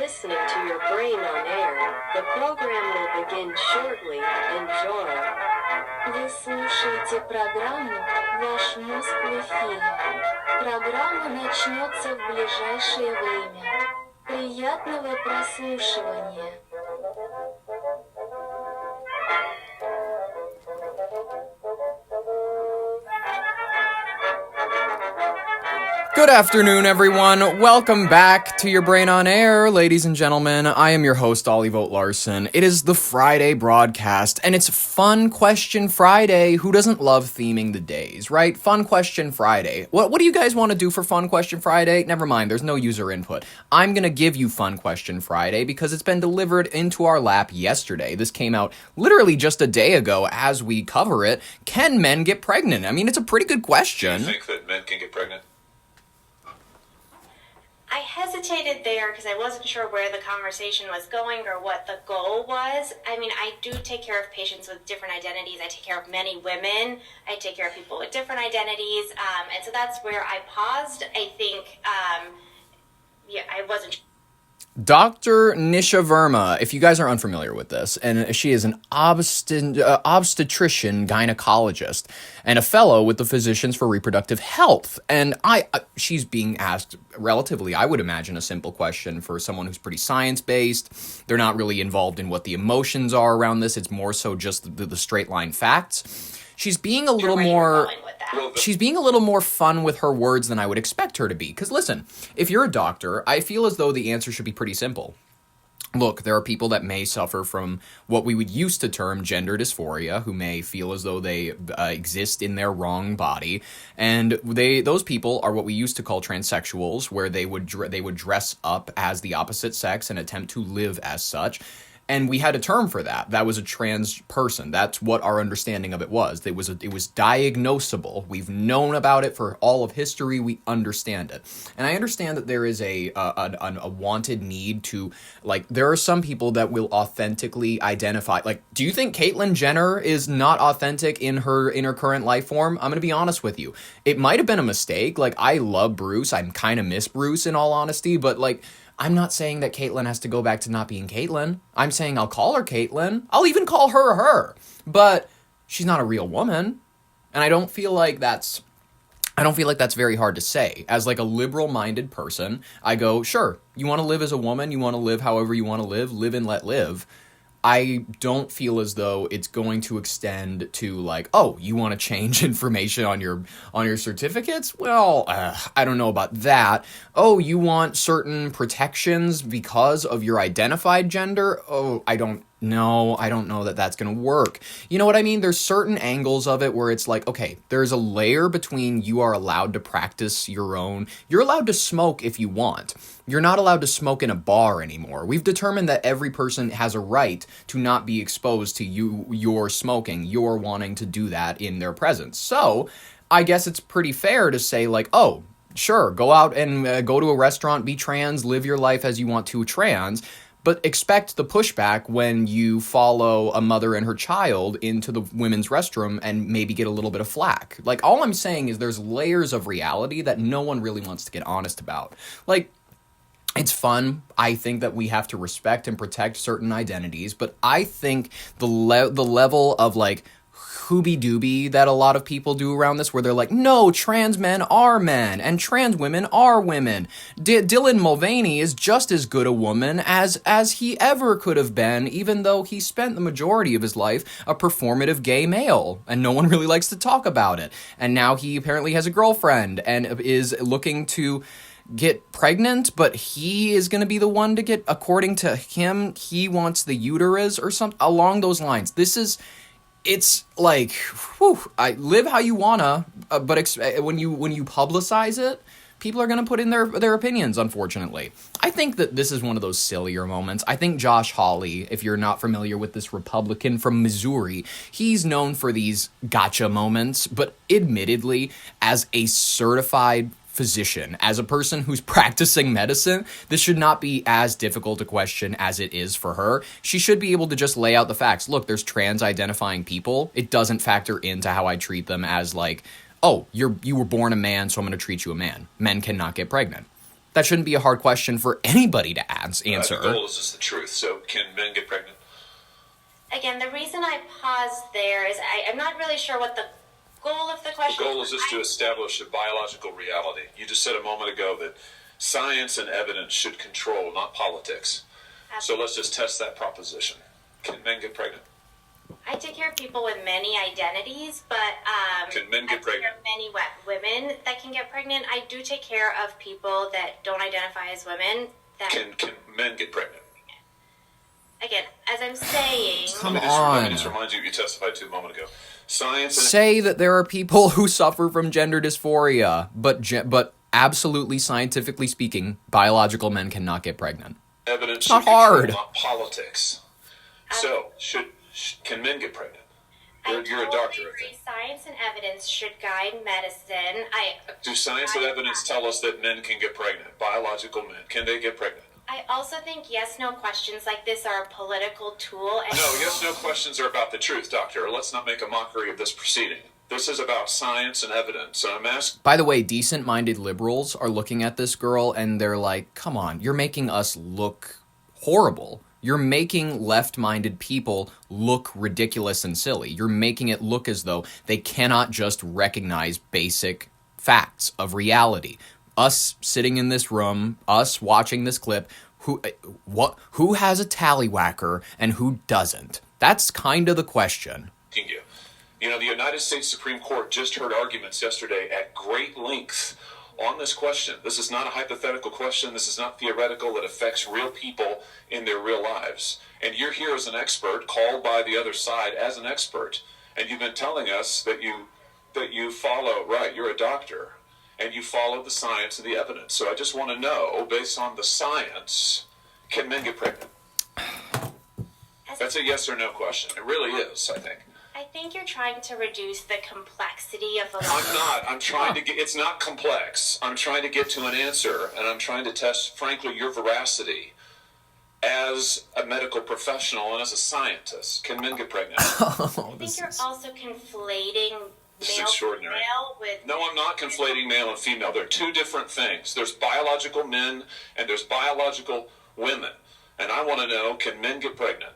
listening to your brain on air. The program will begin shortly. Enjoy. Вы слушаете программу «Ваш мозг в эфире». Программа начнется в ближайшее время. Приятного прослушивания. Good afternoon, everyone. Welcome back to Your Brain on Air, ladies and gentlemen. I am your host, Ollie Vogt Larson. It is the Friday broadcast, and it's Fun Question Friday. Who doesn't love theming the days, right? Fun Question Friday. What do you guys want to do for Fun Question Friday? Never mind, there's no user input. I'm going to give you Fun Question Friday because it's been delivered into our lap yesterday. This came out literally just a day ago as we cover it. Can men get pregnant? I mean, it's a pretty good question. Do you think that men can get pregnant? I hesitated there because I wasn't sure where the conversation was going or what the goal was. I mean, I do take care of patients with different identities. I take care of many women. I take care of people with different identities. And so that's where I paused. I think, I wasn't sure. Dr. Nisha Verma, if you guys are unfamiliar with this, and she is an obstetrician gynecologist and a fellow with the Physicians for Reproductive Health. And she's being asked relatively, I would imagine, a simple question for someone who's pretty science-based. They're not really involved in what the emotions are around this. It's more so just the straight line facts. She's being a little more... She's being a little more fun with her words than I would expect her to be. Because listen, if you're a doctor, I feel as though the answer should be pretty simple. Look, there are people that may suffer from what we would used to term gender dysphoria, who may feel as though they exist in their wrong body, and those people are what we used to call transsexuals, where they would dress up as the opposite sex and attempt to live as such. And we had a term for that. That was a trans person. That's what our understanding of it was. It was diagnosable. We've known about it for all of history. We understand it. And I understand that there is a wanted need to, like, there are some people that will authentically identify. Like, do you think Caitlyn Jenner is not authentic in her current life form? I'm going to be honest with you. It might have been a mistake. Like, I love Bruce. I kind of miss Bruce in all honesty. But, like, I'm not saying that Caitlyn has to go back to not being Caitlyn. I'm saying I'll call her Caitlyn. I'll even call her her. But she's not a real woman. And I don't feel like that's very hard to say. As like a liberal-minded person, I go, sure, you want to live as a woman, you want to live however you want to live and let live. I don't feel as though it's going to extend to like, oh, you want to change information on your certificates? Well, I don't know about that. Oh, you want certain protections because of your identified gender? Oh, I don't know that that's going to work. You know what I mean? There's certain angles of it where it's like, okay, there's a layer between you are allowed to practice your own. You're allowed to smoke if you want. You're not allowed to smoke in a bar anymore. We've determined that every person has a right to not be exposed to your smoking, your wanting to do that in their presence. So I guess it's pretty fair to say like, oh, sure, go out and go to a restaurant, be trans, live your life as you want to trans. But expect the pushback when you follow a mother and her child into the women's restroom and maybe get a little bit of flack. Like, all I'm saying is there's layers of reality that no one really wants to get honest about. Like, it's fun. I think that we have to respect and protect certain identities, but I think the level of, like, hoobie-doobie that a lot of people do around this, where they're like, no, trans men are men, and trans women are women. Dylan Mulvaney is just as good a woman as he ever could have been, even though he spent the majority of his life a performative gay male, and no one really likes to talk about it. And now he apparently has a girlfriend, and is looking to get pregnant, but he is going to be the one to get, according to him, he wants the uterus or something along those lines. It's like, whew, I live how you wanna, but when you publicize it, people are going to put in their opinions, unfortunately. I think that this is one of those sillier moments. I think Josh Hawley, if you're not familiar with this Republican from Missouri, he's known for these gotcha moments, but admittedly, as a certified physician, as a person who's practicing medicine, this should not be as difficult a question as it is for her. She should be able to just lay out the facts. Look, there's trans identifying people. It doesn't factor into how I treat them as like, oh, you were born a man, so I'm going to treat you a man. Men cannot get pregnant. That shouldn't be a hard question for anybody to answer. The goal is just the truth. So can men get pregnant? Again, the reason I paused there is I'm not really sure what the goal of the question is. The goal is just to establish a biological reality. You just said a moment ago that science and evidence should control, not politics. So let's just test that proposition. Can men get pregnant? I take care of people with many identities, but can men get pregnant? Many women that can get pregnant. I do take care of people that don't identify as women. Can men get pregnant? Again, as I'm saying... Come on. Let me just remind you testified to a moment ago. Science and... Say that there are people who suffer from gender dysphoria, but absolutely scientifically speaking, biological men cannot get pregnant. Evidence it's not hard. Not politics. So, can men get pregnant? You're a doctor. Agree. Science and evidence should guide medicine. Do science and evidence tell us that men can get pregnant? Biological men, can they get pregnant? I also think yes/no questions like this are a political tool. And no, yes/no questions are about the truth, doctor. Let's not make a mockery of this proceeding. This is about science and evidence. And I'm asking... By the way, decent-minded liberals are looking at this girl and they're like, come on, you're making us look horrible. You're making left-minded people look ridiculous and silly. You're making it look as though they cannot just recognize basic facts of reality. Us sitting in this room, us watching this clip, who has a tallywhacker and who doesn't? That's kind of the question. You know, the United States Supreme Court just heard arguments yesterday at great length on this question. This is not a hypothetical question. This is not theoretical. It affects real people in their real lives. And you're here as an expert, called by the other side as an expert, and you've been telling us that you follow, right, you're a doctor, and you follow the science and the evidence. So I just want to know, based on the science, can men get pregnant? That's a yes or no question. It really is, I think. I think you're trying to reduce the complexity of the... I'm not. I'm trying to get... It's not complex. I'm trying to get to an answer, and I'm trying to test, frankly, your veracity as a medical professional and as a scientist. Can men get pregnant? I think you're also conflating male and female with... No, I'm not conflating male and female. They're two different things. There's biological men and there's biological women. And I want to know, can men get pregnant?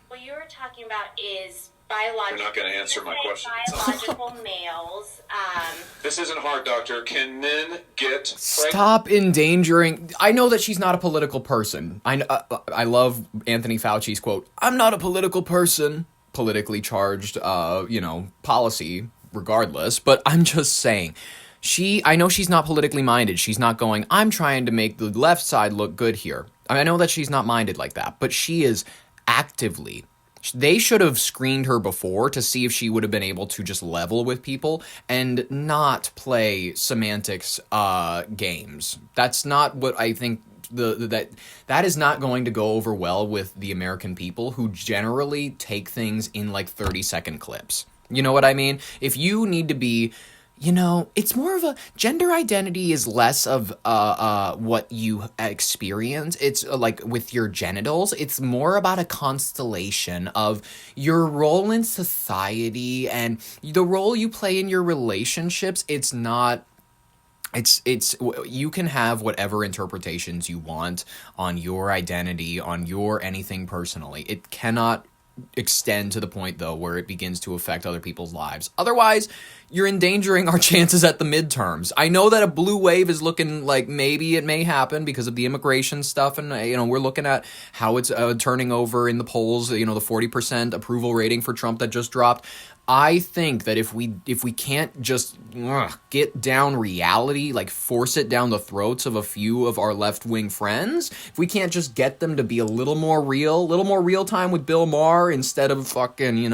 What you were talking about is biological... You're not going to answer my question. Biological males. This isn't hard, doctor. Can men get pregnant? Stop endangering... I know that she's not a political person. I love Anthony Fauci's quote, I'm not a political person. Politically charged, policy, regardless. But I'm just saying, I know she's not politically minded. She's not going, I'm trying to make the left side look good here. I know that she's not minded like that, but she is actively... They should have screened her before to see if she would have been able to just level with people and not play semantics games. That's not what I think... That is not going to go over well with the American people who generally take things in like 30-second clips. You know what I mean? If you need to be, it's more of a gender identity is less of what you experience. It's like with your genitals. It's more about a constellation of your role in society and the role you play in your relationships. It's not... It's you can have whatever interpretations you want on your identity, on your anything personally. It cannot extend to the point, though, where it begins to affect other people's lives. Otherwise, you're endangering our chances at the midterms. I know that a blue wave is looking like maybe it may happen because of the immigration stuff, and we're looking at how it's turning over in the polls. The 40% approval rating for Trump that just dropped. I think that if we can't just get down reality, like force it down the throats of a few of our left-wing friends, if we can't just get them to be a little more real time with Bill Maher instead of fucking,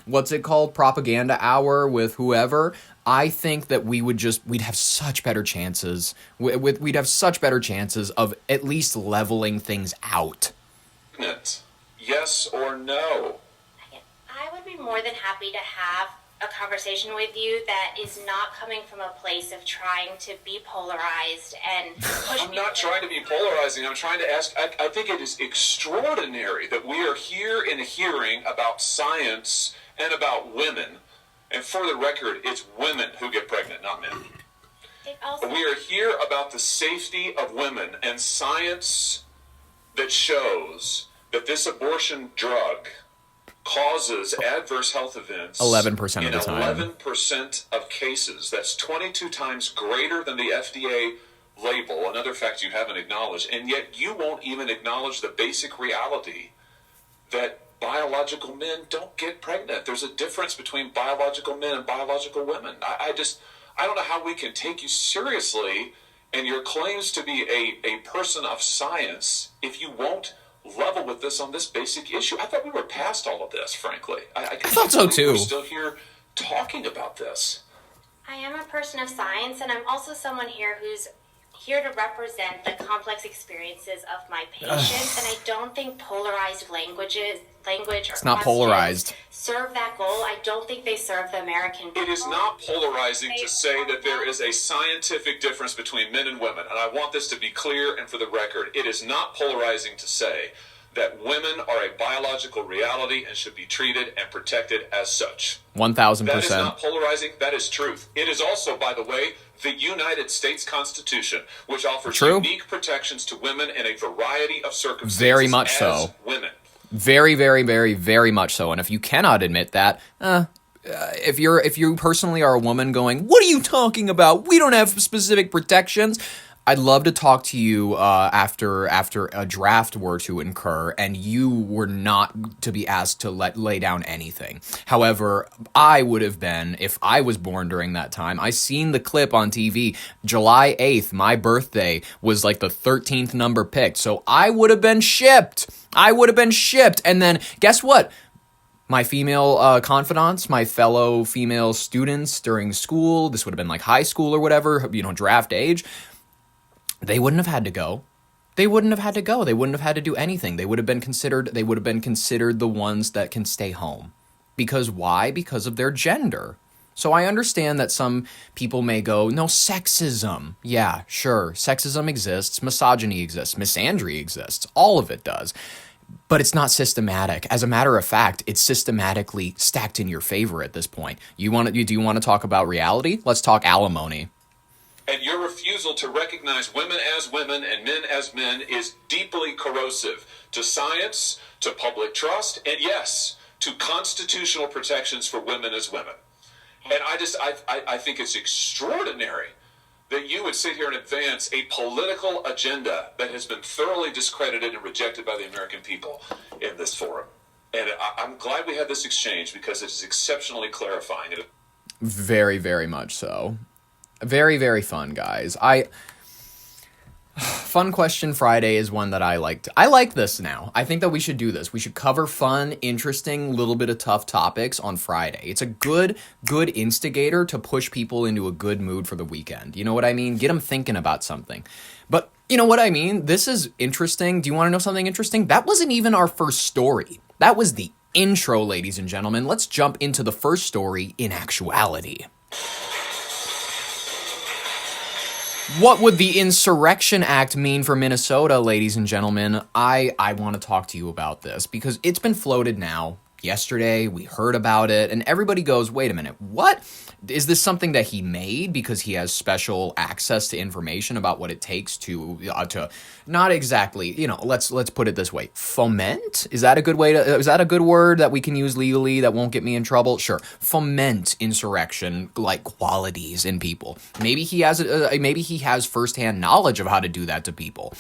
what's it called, propaganda hour with whoever, I think that we'd have such better chances. We'd have such better chances of at least leveling things out. Yes or no? I would be more than happy to have a conversation with you that is not coming from a place of trying to be polarized and push I'm not trying to be polarizing. I'm trying to ask, I think it is extraordinary that we are here in a hearing about science and about women. And for the record, it's women who get pregnant, not men. It also, We are here about the safety of women and science that shows that this abortion drug causes adverse health events 11% of the time. 11% of cases. That's 22 times greater than the FDA label, another fact you haven't acknowledged, and yet you won't even acknowledge the basic reality that biological men don't get pregnant. There's a difference between biological men and biological women. I don't know how we can take you seriously and your claims to be a person of science if you won't level with this on this basic issue. I thought we were past all of this, frankly. I thought so too. We're still here talking about this. I am a person of science, and I'm also someone here who's here to represent the complex experiences of my patients, and I don't think polarized language or not polarized serve that goal. I don't think they serve the American people. It is not polarizing to say that there is a scientific difference between men and women, and I want this to be clear and for the record. It is not polarizing to say that women are a biological reality and should be treated and protected as such. 1,000%. That is not polarizing. That is truth. It is also, by the way, the United States Constitution, which offers unique protections to women in a variety of circumstances. Very much as so. Women. Very, very, very, very much so. And if you cannot admit that, if you personally are a woman going, what are you talking about? We don't have specific protections. I'd love to talk to you after a draft were to incur and you were not to be asked to lay down anything. However, I would have been, if I was born during that time. I seen the clip on TV. July 8th, my birthday, was like the 13th number picked. So I would have been shipped. And then guess what? My female confidants, my fellow female students during school, this would have been like high school or whatever, draft age. They wouldn't have had to go. They wouldn't have had to do anything. They would have been considered the ones that can stay home. Because why? Because of their gender. So I understand that some people may go, no, sexism. Yeah, sure. Sexism exists. Misogyny exists. Misandry exists. All of it does. But it's not systematic. As a matter of fact, it's systematically stacked in your favor at this point. Do you want to talk about reality? Let's talk alimony. And your refusal to recognize women as women and men as men is deeply corrosive to science, to public trust, and yes, to constitutional protections for women as women. And I think it's extraordinary that you would sit here and advance a political agenda that has been thoroughly discredited and rejected by the American people in this forum. And I'm glad we had this exchange because it is exceptionally clarifying. Very, very much so. Very, very fun, guys. Fun Question Friday is one that I liked. I like this now. I think that we should do this. We should cover fun, interesting, little bit of tough topics on Friday. It's a good instigator to push people into a good mood for the weekend. You know what I mean? Get them thinking about something. But you know what I mean? This is interesting. Do you want to know something interesting? That wasn't even our first story. That was the intro, ladies and gentlemen. Let's jump into the first story in actuality. What would the Insurrection Act mean for Minnesota, ladies and gentlemen? I want to talk to you about this because it's been floated now. Yesterday, we heard about it, and everybody goes, wait a minute, what? Is this something that he made because he has special access to information about what it takes to not exactly, let's put it this way, foment? Is that a good word that we can use legally that won't get me in trouble? Sure. Foment insurrection like qualities in people. Maybe he has firsthand knowledge of how to do that to people.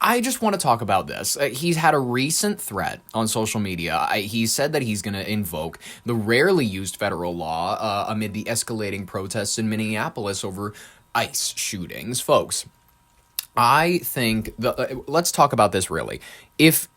I just want to talk about this. He's had a recent threat on social media. He said that he's going to invoke the rarely used federal law amid the escalating protests in Minneapolis over ICE shootings. Folks, I think let's talk about this really. If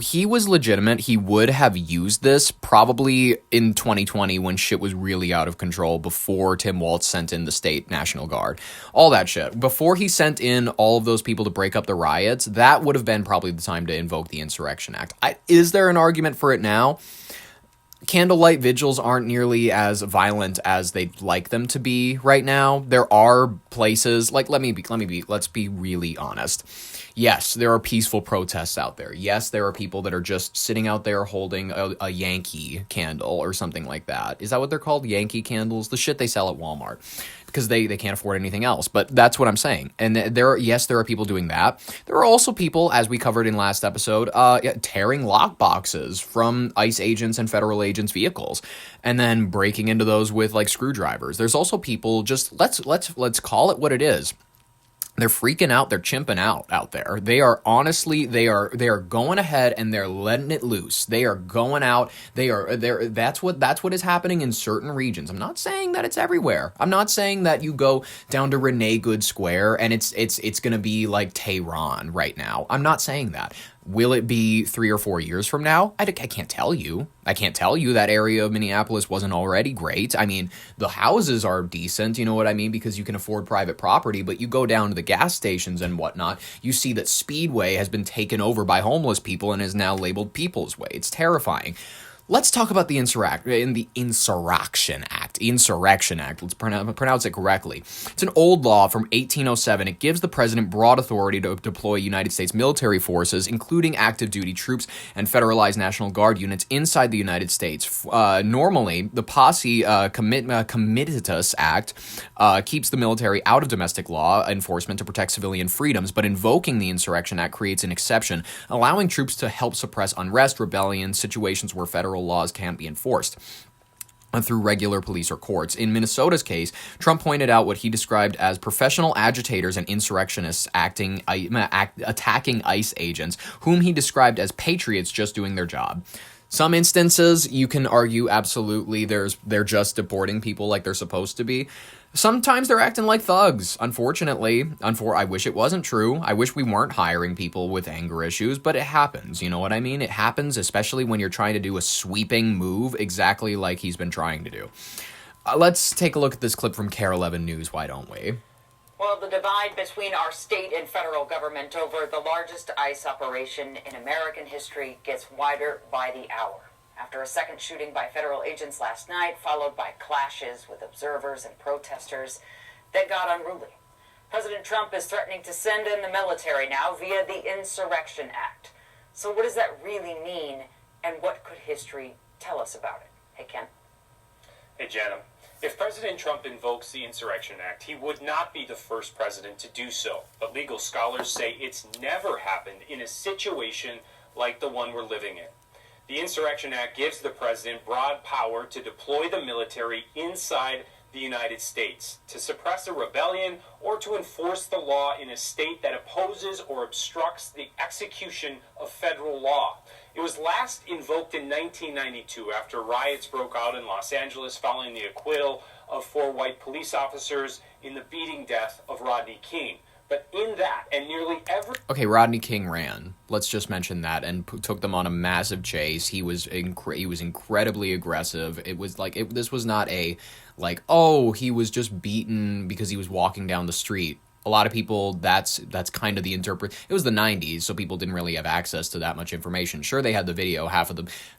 he was legitimate, he would have used this probably in 2020 when shit was really out of control before Tim Walz sent in the state National Guard. All that shit. Before he sent in all of those people to break up the riots, that would have been probably the time to invoke the Insurrection Act. Is there an argument for it now? Candlelight vigils aren't nearly as violent as they'd like them to be right now. There are places, let's be really honest. Yes, there are peaceful protests out there. Yes, there are people that are just sitting out there holding a Yankee candle or something like that. Is that what they're called? Yankee candles? The shit they sell at Walmart. because they can't afford anything else. But that's what I'm saying. And there are people doing that. There are also people, as we covered in last episode, tearing lock boxes from ICE agents and federal agents' vehicles, and then breaking into those with like screwdrivers. There's also people just let's call it what it is. They're freaking out. They're chimping out there. They are honestly, they are going ahead and they're letting it loose. They are going out. That's what is happening in certain regions. I'm not saying that it's everywhere. I'm not saying that you go down to Renee Good Square and it's going to be like Tehran right now. I'm not saying that. Will it be 3 or 4 years from now? I can't tell you. I can't tell you that area of Minneapolis wasn't already great. I mean, the houses are decent, you know what I mean, because you can afford private property, but you go down to the gas stations and whatnot, you see that Speedway has been taken over by homeless people and is now labeled People's Way. It's terrifying. Let's talk about the Insurrection Act. Let's pronounce it correctly. It's an old law from 1807. It gives the president broad authority to deploy United States military forces, including active duty troops and federalized National Guard units inside the United States. Normally, the Posse Comitatus Act keeps the military out of domestic law enforcement to protect civilian freedoms, but invoking the Insurrection Act creates an exception, allowing troops to help suppress unrest, rebellion, situations where federal laws can't be enforced through regular police or courts. In Minnesota's case, Trump pointed out what he described as professional agitators and insurrectionists attacking ICE agents, whom he described as patriots just doing their job. Some instances, you can argue absolutely they're just deporting people like they're supposed to be. Sometimes they're acting like thugs, unfortunately. I wish it wasn't true. I wish we weren't hiring people with anger issues, but it happens, you know what I mean? It happens, especially when you're trying to do a sweeping move exactly like he's been trying to do. Let's take a look at this clip from KARE 11 News, why don't we? Well, the divide between our state and federal government over the largest ICE operation in American history gets wider by the hour. After a second shooting by federal agents last night, followed by clashes with observers and protesters that got unruly. President Trump is threatening to send in the military now via the Insurrection Act. So what does that really mean, and what could history tell us about it? Hey, Ken. Hey, Jana. If President Trump invokes the Insurrection Act, he would not be the first president to do so. But legal scholars say it's never happened in a situation like the one we're living in. The Insurrection Act gives the president broad power to deploy the military inside the United States to suppress a rebellion or to enforce the law in a state that opposes or obstructs the execution of federal law. It was last invoked in 1992 after riots broke out in Los Angeles following the acquittal of 4 white police officers in the beating death of Rodney King. But in that, and nearly every... Okay, Rodney King ran. Let's just mention that, and took them on a massive chase. He was incredibly aggressive. It was like, this was not a, like, oh, he was just beaten because he was walking down the street. A lot of people, that's kind of the it was the 90s, so people didn't really have access to that much information. Sure, they had the video.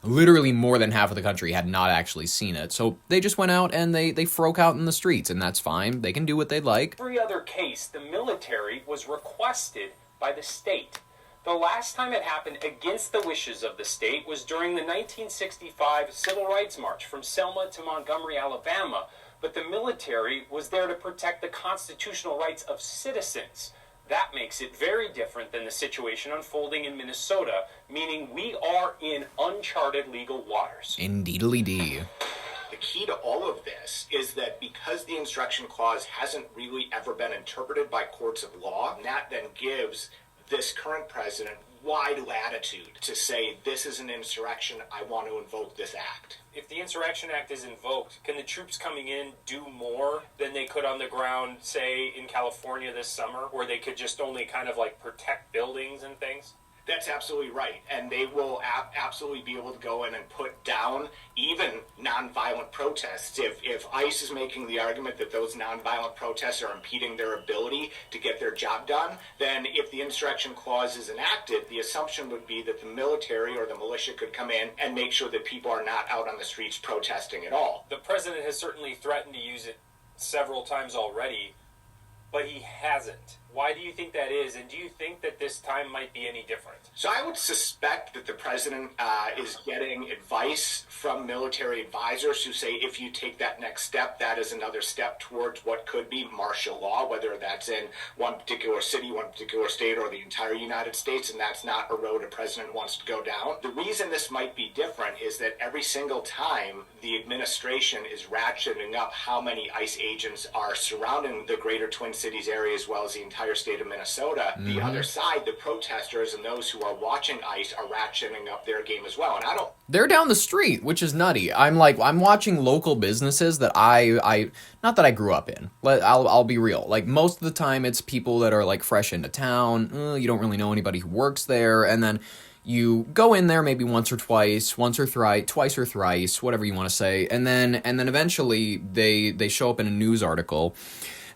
Literally more than half of the country had not actually seen it. So they just went out and they broke out in the streets, and that's fine. They can do what they'd like. Every other case, the military was requested by the state. The last time it happened against the wishes of the state was during the 1965 Civil Rights March from Selma to Montgomery, Alabama. But the military was there to protect the constitutional rights of citizens. That makes it very different than the situation unfolding in Minnesota, meaning we are in uncharted legal waters. Indeedly-dee. The key to all of this is that because the Insurrection Clause hasn't really ever been interpreted by courts of law, that then gives this current president wide latitude to say, this is an insurrection, I want to invoke this act. If the Insurrection Act is invoked, can the troops coming in do more than they could on the ground, say, in California this summer, where they could just only kind of like protect buildings and things? That's absolutely right. And they will absolutely be able to go in and put down even nonviolent protests. If ICE is making the argument that those nonviolent protests are impeding their ability to get their job done, then if the Insurrection Clause is enacted, the assumption would be that the military or the militia could come in and make sure that people are not out on the streets protesting at all. The president has certainly threatened to use it several times already. but he hasn't. Why do you think that is, and do you think that this time might be any different? So I would suspect that the president is getting advice from military advisors who say if you take that next step, that is another step towards what could be martial law, whether that's in one particular city, one particular state, or the entire United States, and that's not a road a president wants to go down. The reason this might be different is that every single time the administration is ratcheting up how many ICE agents are surrounding the greater Twin Cities area as well as the entire state of Minnesota, the other side, the protesters and those who are watching ICE are ratcheting up their game as well. And they're down the street, which is nutty. I'm watching local businesses that I not that I grew up in. I'll be real. Like, most of the time it's people that are like fresh into town. You don't really know anybody who works there, and then you go in there maybe once or thrice, twice or thrice, whatever you want to say, and then eventually they show up in a news article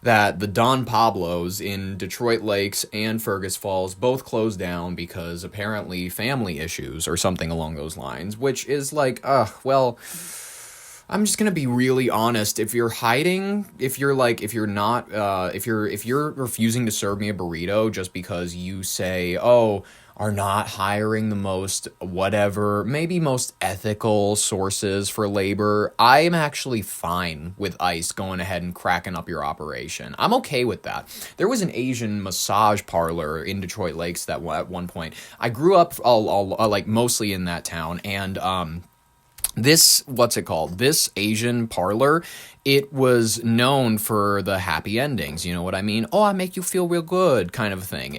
that the Don Pablos in Detroit Lakes and Fergus Falls both closed down because apparently family issues or something along those lines, which is like, well, I'm just gonna be really honest. If you're hiding, if you're refusing to serve me a burrito just because you say, are not hiring the most ethical sources for labor, I am actually fine with ICE going ahead and cracking up your operation. I'm okay with that. There was an Asian massage parlor in Detroit Lakes that at one point, I grew up like mostly in that town, and this Asian parlor, it was known for the happy endings, you know what I mean? Oh, I make you feel real good kind of thing.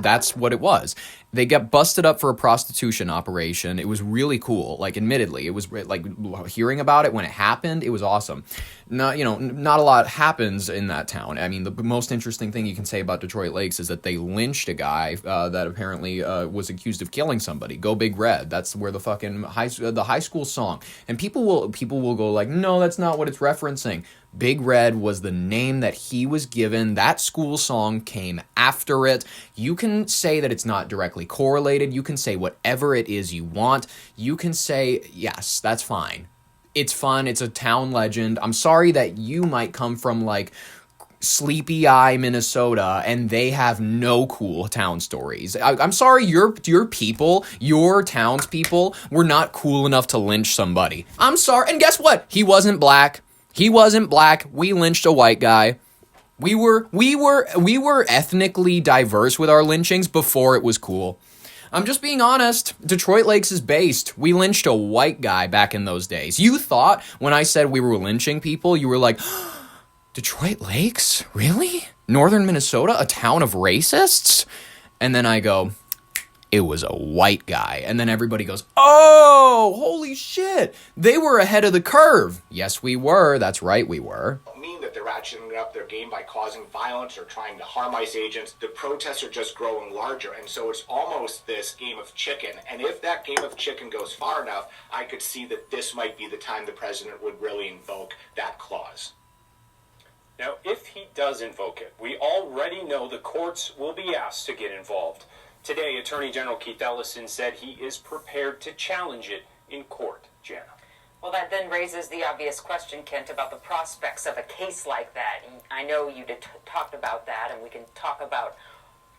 That's what it was. They got busted up for a prostitution operation. It was really cool. Like, admittedly, it was like hearing about it when it happened. It was awesome. Not a lot happens in that town. I mean, the most interesting thing you can say about Detroit Lakes is that they lynched a guy that apparently was accused of killing somebody. Go Big Red. That's where the fucking high school song. And people will go like, no, that's not what it's referencing. Big Red was the name that he was given. That school song came after it. You can say that it's not directly correlated. You can say whatever it is you want. You can say, yes, that's fine. It's fun. It's a town legend. I'm sorry that you might come from like Sleepy Eye, Minnesota, and they have no cool town stories. I'm sorry your people, your townspeople, were not cool enough to lynch somebody. I'm sorry. And guess what? He wasn't black. We lynched a white guy. We were ethnically diverse with our lynchings before it was cool. I'm just being honest. Detroit Lakes is based. We lynched a white guy back in those days. You thought when I said we were lynching people, you were like, Detroit Lakes? Really? Northern Minnesota? A town of racists? And then I go, it was a white guy. And then everybody goes, oh, holy shit. They were ahead of the curve. Yes, we were. That's right, we were. Mean that they're ratcheting up their game by causing violence or trying to harm ICE agents. The protests are just growing larger, and so it's almost this game of chicken. And if that game of chicken goes far enough, I could see that this might be the time the president would really invoke that clause. Now, if he does invoke it, we already know the courts will be asked to get involved. Today, Attorney General Keith Ellison said he is prepared to challenge it in court. Jana. Well, that then raises the obvious question, Kent, about the prospects of a case like that. I know you talked about that, and we can talk about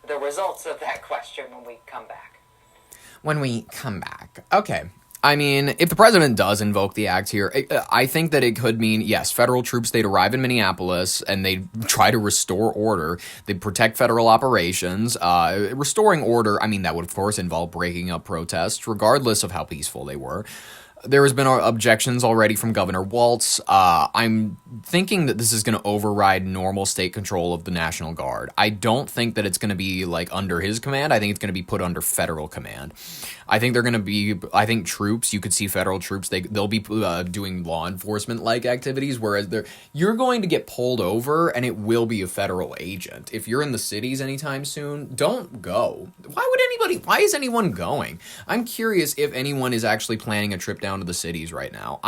the results of that question when we come back. Okay. I mean, if the president does invoke the act here, I think that it could mean, yes, federal troops, they'd arrive in Minneapolis and they'd try to restore order. They'd protect federal operations. Restoring order, I mean, that would, of course, involve breaking up protests, regardless of how peaceful they were. There has been objections already from Governor Walz. I'm thinking that this is going to override normal state control of the National Guard. I don't think that it's going to be like under his command. I think it's going to be put under federal command. I think they're going to be, troops, you could see federal troops, they'll be doing law enforcement-like activities, whereas you're going to get pulled over and it will be a federal agent. If you're in the cities anytime soon, don't go. Why is anyone going? I'm curious if anyone is actually planning a trip down to the cities right now.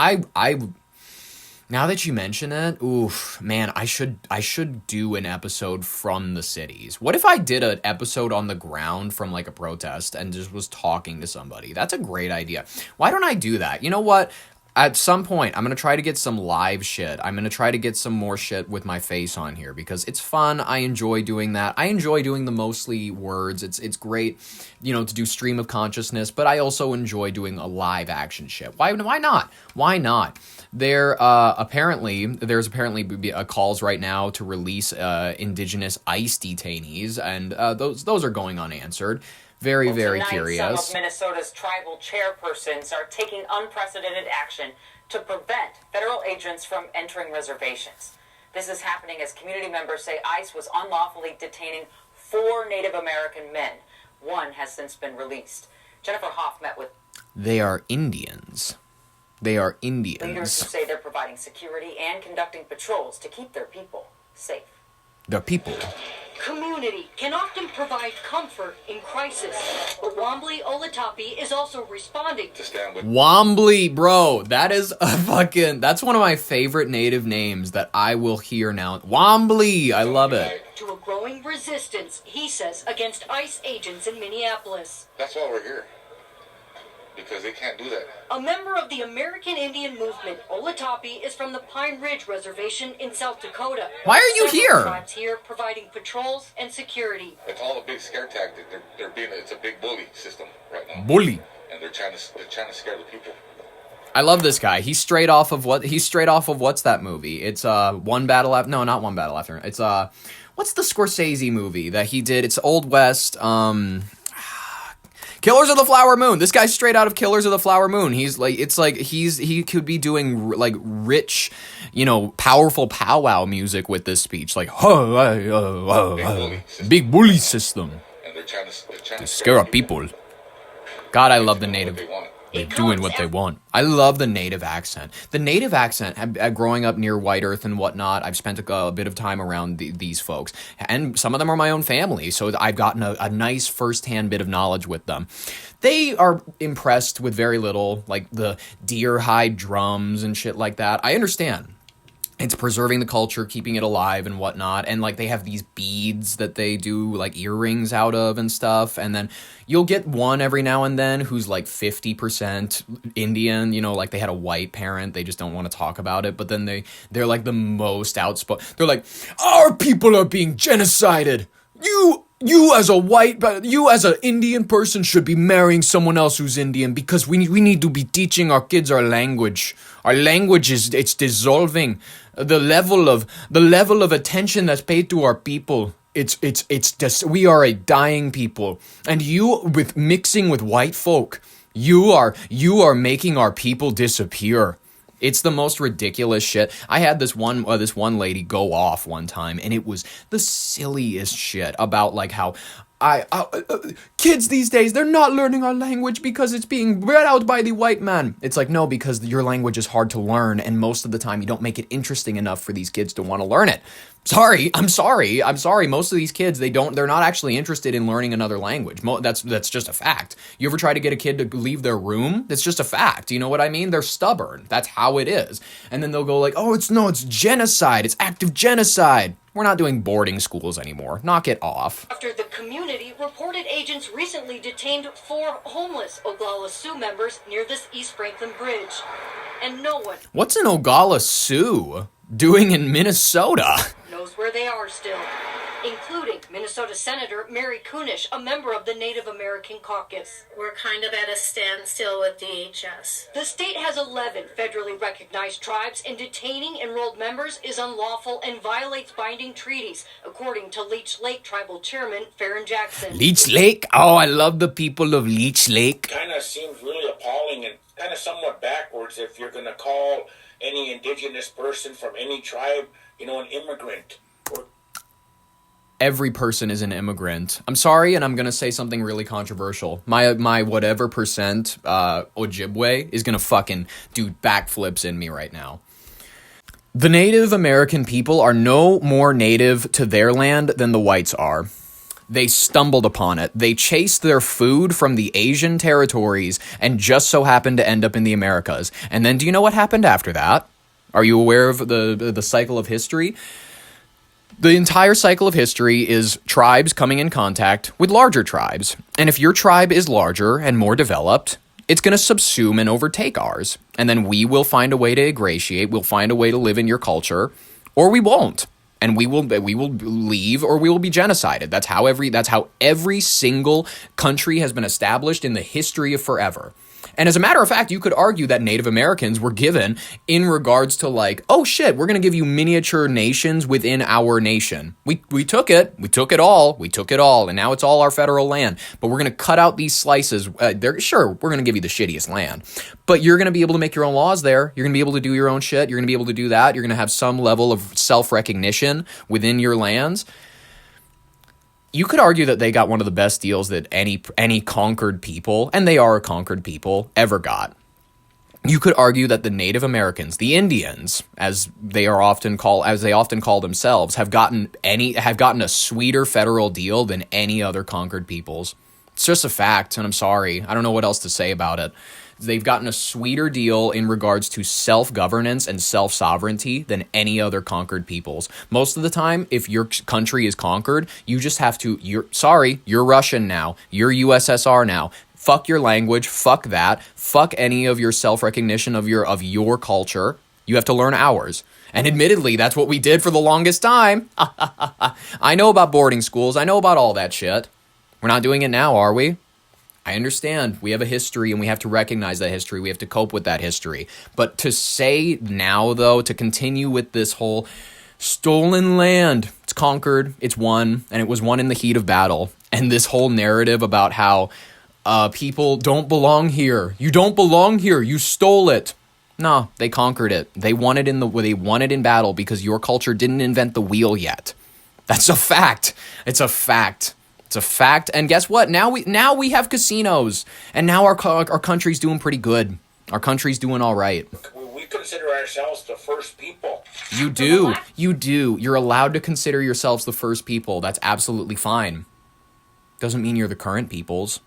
Now that you mention it, oof, man, I should do an episode from the cities. What if I did an episode on the ground from like a protest and just was talking to somebody? That's a great idea. Why don't I do that? You know what? At some point, I'm going to try to get some live shit. I'm going to try to get some more shit with my face on here because it's fun. I enjoy doing that. I enjoy doing the mostly words. It's great, to do stream of consciousness, but I also enjoy doing a live action shit. Why not? Why not? There's apparently calls right now to release indigenous ICE detainees, and those are going unanswered. Very Tonight, curious. some of Minnesota's tribal chairpersons are taking unprecedented action to prevent federal agents from entering reservations. This is happening as community members say ICE was unlawfully detaining 4 Native American men. One has since been released. Jennifer Hoff met with They are Indians. leaders who say they're providing security and conducting patrols to keep their people safe. Their people. Community can often provide comfort in crisis, but Wombly Olatapi is also responding To stand with Wombly, bro. That's one of my favorite native names that I will hear now. Wombly. I love it. to a growing resistance, he says, against ICE agents in Minneapolis. That's why we're here. Because they can't do that. A member of the American Indian movement, Olatapi is from the Pine Ridge Reservation in South Dakota. Why are you Several here? tribes here providing patrols and security. It's all a big scare tactic. It's a big bully system right now. Bully. And they're trying to scare the people. I love this guy. He's straight off of what's that movie? It's One Battle After. No, not One Battle After. It's what's the Scorsese movie that he did? It's Old West. Killers of the Flower Moon. This guy's straight out of Killers of the Flower Moon. He could be doing like rich, powerful powwow music with this speech, like big bully system. And they're trying to Scare our people. people. God, I love the native. They want. They're doing what they want. I love the native accent. The native accent, growing up near White Earth and whatnot, I've spent a bit of time around these folks. And some of them are my own family, so I've gotten a nice first-hand bit of knowledge with them. They are impressed with very little, like the deer hide drums and shit like that. I understand. It's preserving the culture, keeping it alive and whatnot. And like they have these beads that they do like earrings out of and stuff. And then you'll get one every now and then who's like 50% Indian, like they had a white parent. They just don't want to talk about it. But then they're like the most outspoken. They're like, our people are being genocided. You as an Indian person should be marrying someone else who's Indian because we need to be teaching our kids our language. Our language it's dissolving. The level of attention that's paid to our people. It's just, we are a dying people. And with mixing with white folk, you are making our people disappear. It's the most ridiculous shit. I had this one lady go off one time, and it was the silliest shit about like how kids these days, they're not learning our language because it's being read out by the white man. It's like, no, because your language is hard to learn, and most of the time you don't make it interesting enough for these kids to want to learn it. I'm sorry. Most of these kids, they're not actually interested in learning another language. That's just a fact. You ever try to get a kid to leave their room? That's just a fact. You know what I mean? They're stubborn. That's how it is. And then they'll go like, oh, it's genocide. It's active genocide. We're not doing boarding schools anymore. Knock it off. After the community reported agents recently detained 4 homeless Oglala Sioux members near this East Franklin Bridge. And no one What's an Oglala Sioux doing in Minnesota? knows where they are still, including Minnesota Senator Mary Kunesh, a member of the Native American Caucus. We're kind of at a standstill with DHS. The state has 11 federally recognized tribes, and detaining enrolled members is unlawful and violates binding treaties, according to Leech Lake Tribal Chairman Farron Jackson. Leech Lake? Oh, I love the people of Leech Lake. Kind of seems really appalling and kind of somewhat backwards if you're going to call any indigenous person from any tribe, an immigrant. Every person is an immigrant. I'm sorry, and I'm going to say something really controversial. My whatever percent Ojibwe is going to fucking do backflips in me right now. The Native American people are no more native to their land than the whites are. They stumbled upon it. They chased their food from the Asian territories and just so happened to end up in the Americas. And then do you know what happened after that? Are you aware of the cycle of history? The entire cycle of history is tribes coming in contact with larger tribes. And if your tribe is larger and more developed, it's going to subsume and overtake ours. And then we will find a way to ingratiate. We'll find a way to live in your culture, or we won't. And we will leave, or we will be genocided. That's how every single country has been established in the history of forever. And as a matter of fact, you could argue that Native Americans were given in regards to like, oh shit, we're going to give you miniature nations within our nation. We took it. We took it all. And now it's all our federal land. But we're going to cut out these slices. Sure, we're going to give you the shittiest land. But you're going to be able to make your own laws there. You're going to be able to do your own shit. You're going to be able to do that. You're going to have some level of self-recognition within your lands. You could argue that they got one of the best deals that any conquered people, and they are a conquered people, ever got. You could argue that the Native Americans, the Indians, as they often call themselves, have gotten a sweeter federal deal than any other conquered peoples. It's just a fact, and I'm sorry. I don't know what else to say about it. They've gotten a sweeter deal in regards to self-governance and self-sovereignty than any other conquered peoples. Most of the time, if your country is conquered, you just have to, you're Russian now. You're USSR now. Fuck your language. Fuck that. Fuck any of your self-recognition of your culture. You have to learn ours. And admittedly, that's what we did for the longest time. I know about boarding schools. I know about all that shit. We're not doing it now, are we? I understand we have a history and we have to recognize that history. We have to cope with that history. But to say now, though, to continue with this whole stolen land, it's conquered, it's won, and it was won in the heat of battle. And this whole narrative about how people don't belong here. You don't belong here. You stole it. No, they conquered it. They won it in battle because your culture didn't invent the wheel yet. That's a fact. It's a fact. It's a fact. And guess what? Now we have casinos, and now our country's doing pretty good. Our country's doing all right. We consider ourselves the first people. You do. You do. You're allowed to consider yourselves the first people. That's absolutely fine. Doesn't mean you're the current peoples.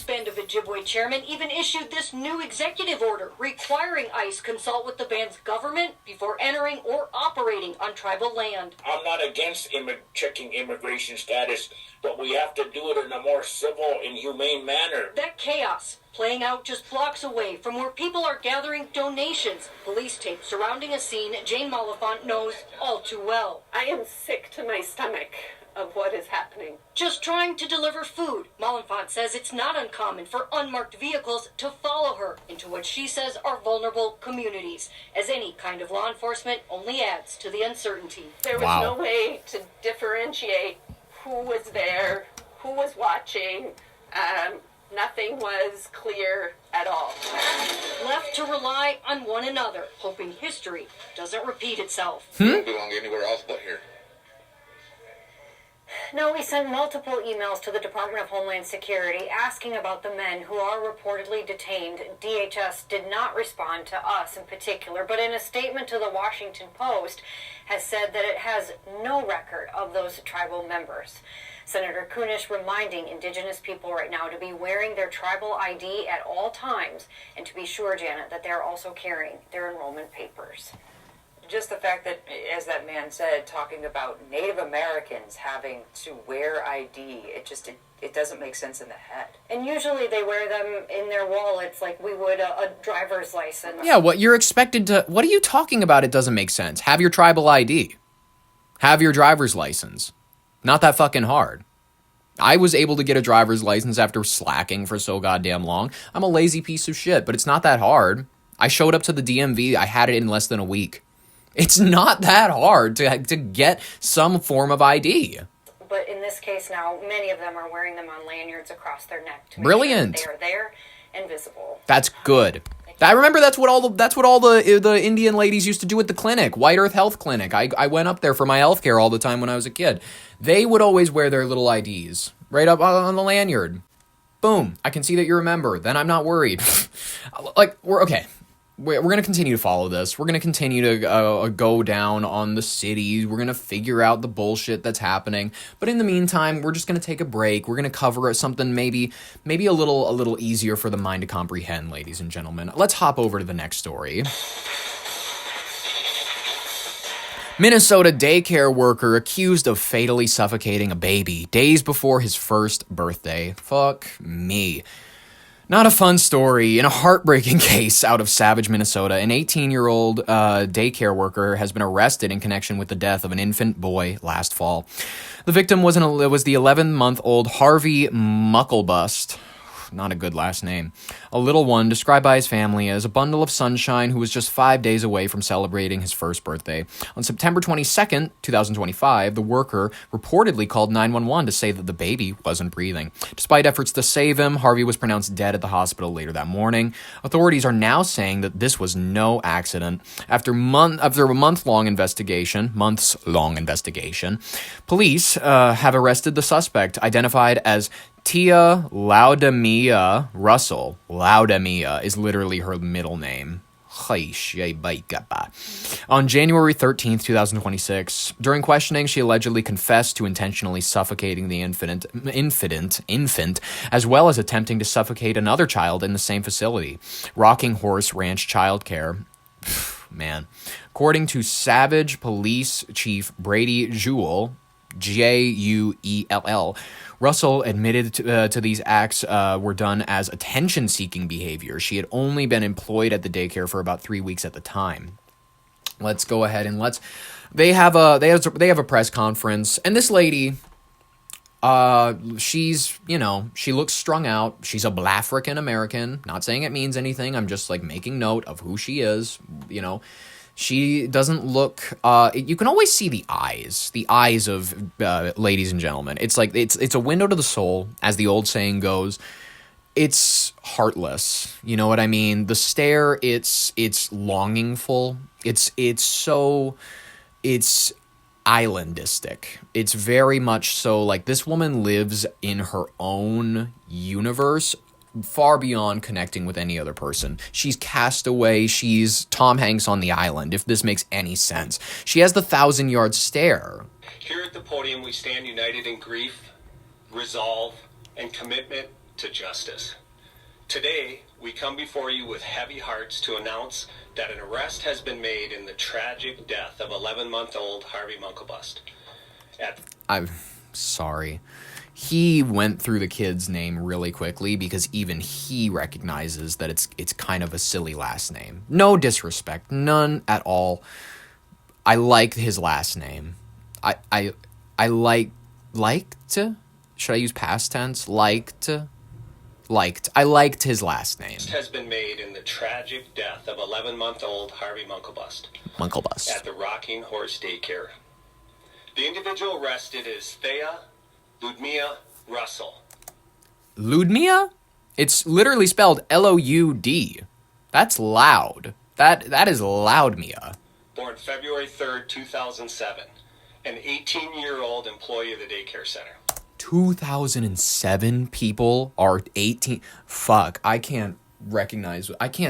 Band of Ojibwe chairman even issued this new executive order requiring ICE consult with the band's government before entering or operating on tribal land. I'm not against checking immigration status, but we have to do it in a more civil and humane manner. That chaos playing out just blocks away from where people are gathering donations. Police tape surrounding a scene Jane Malafont knows all too well. I am sick to my stomach of what is happening. Just trying to deliver food, Malafont says it's not uncommon for unmarked vehicles to follow her into what she says are vulnerable communities, as any kind of law enforcement only adds to the uncertainty. There was no way to differentiate who was there, who was watching. Nothing was clear at all. Left to rely on one another, hoping history doesn't repeat itself. You don't belong anywhere else but here. No, we sent multiple emails to the Department of Homeland Security asking about the men who are reportedly detained. DHS did not respond to us in particular, but in a statement to the Washington Post has said that it has no record of those tribal members. Senator Kunesh reminding Indigenous people right now to be wearing their tribal ID at all times, and to be sure, Janet, that they're also carrying their enrollment papers. Just the fact that, as that man said, talking about Native Americans having to wear ID, it doesn't make sense in the head. And usually they wear them in their wallets like we would a driver's license. Yeah, what are you talking about? It doesn't make sense. Have your tribal ID. Have your driver's license. Not that fucking hard. I was able to get a driver's license after slacking for so goddamn long. I'm a lazy piece of shit, but it's not that hard. I showed up to the DMV. I had it in less than a week. It's not that hard to get some form of ID. But in this case now, many of them are wearing them on lanyards across their neck to make Brilliant. sure that they are there and visible. That's good. I remember that's what all the Indian ladies used to do at the clinic, White Earth Health Clinic. I went up there for my health care all the time when I was a kid. They would always wear their little IDs right up on the lanyard. Boom. I can see that you remember. Then I'm not worried. We're okay. We're going to continue to follow this. We're going to continue to go down on the cities. We're going to figure out the bullshit that's happening. But in the meantime, we're just going to take a break. We're going to cover something maybe a little easier for the mind to comprehend, ladies and gentlemen. Let's hop over to the next story. Minnesota daycare worker accused of fatally suffocating a baby days before his first birthday. Fuck me. Not a fun story. In a heartbreaking case out of Savage, Minnesota, an 18-year-old daycare worker has been arrested in connection with the death of an infant boy last fall. The victim was the 11-month-old Harvey Mucklebust. Not a good last name. A little one described by his family as a bundle of sunshine who was just 5 days away from celebrating his first birthday. On September 22nd, 2025, the worker reportedly called 911 to say that the baby wasn't breathing. Despite efforts to save him, Harvey was pronounced dead at the hospital later that morning. Authorities are now saying that this was no accident. After a months-long investigation, police have arrested the suspect, identified as Tia Laudamia Russell. Laudamia is literally her middle name. On January 13th, 2026, during questioning, she allegedly confessed to intentionally suffocating the infant, as well as attempting to suffocate another child in the same facility. Rocking Horse Ranch Childcare. Man. According to Savage Police Chief Brady Jewell, Juell, Russell admitted to these acts were done as attention-seeking behavior. She had only been employed at the daycare for about 3 weeks at the time. Let's go ahead and they have a press conference, and this lady, she's, she looks strung out. She's a Blafrican American. Not saying it means anything. I'm just making note of who she is. She doesn't look, you can always see the eyes of ladies and gentlemen. It's it's a window to the soul, as the old saying goes. It's heartless. You know what I mean? The stare, it's longingful. It's islandistic. It's very much so this woman lives in her own universe, far beyond connecting with any other person. She's castaway. She's Tom Hanks on the island, if this makes any sense. She has the 1,000-yard stare. Here at the podium, we stand united in grief, resolve, and commitment to justice. Today, we come before you with heavy hearts to announce that an arrest has been made in the tragic death of 11-month-old Harvey Mucklebust. I'm sorry. He went through the kid's name really quickly because even he recognizes that it's kind of a silly last name. No disrespect, none at all. I liked his last name. I liked. Should I use past tense? Liked. I liked his last name. Has been made in the tragic death of 11-month-old Harvey Mucklebust. At the Rocking Horse Daycare. The individual arrested is Thea Ludmia Russell. Ludmia? It's literally spelled L-O-U-D. That's loud. That is Loudmia. Born February 3rd, 2007. An 18-year-old employee of the daycare center. 2007 people are 18. Fuck, I can't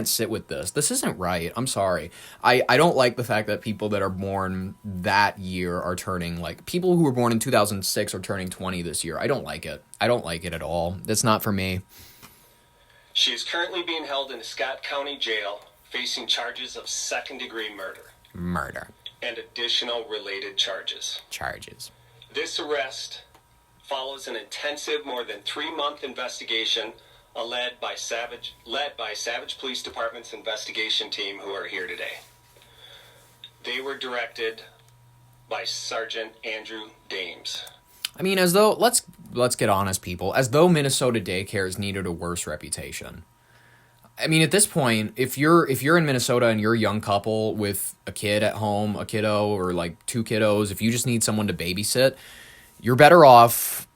sit with this. This isn't right. I'm sorry. I don't like the fact that people that are born that year are turning, people who were born in 2006 are turning 20 this year. I don't like it. I don't like it at all. That's not for me. She is currently being held in a Scott County jail, facing charges of second-degree murder. And additional related charges. This arrest follows an intensive, more than 3-month investigation led by Savage Police Department's investigation team, who are here today. They were directed by Sergeant Andrew Dames. I mean, as though let's get honest, people. As though Minnesota daycares needed a worse reputation. I mean, at this point, if you're in Minnesota and you're a young couple with a kid at home, a kiddo, or 2 kiddos, if you just need someone to babysit, you're better off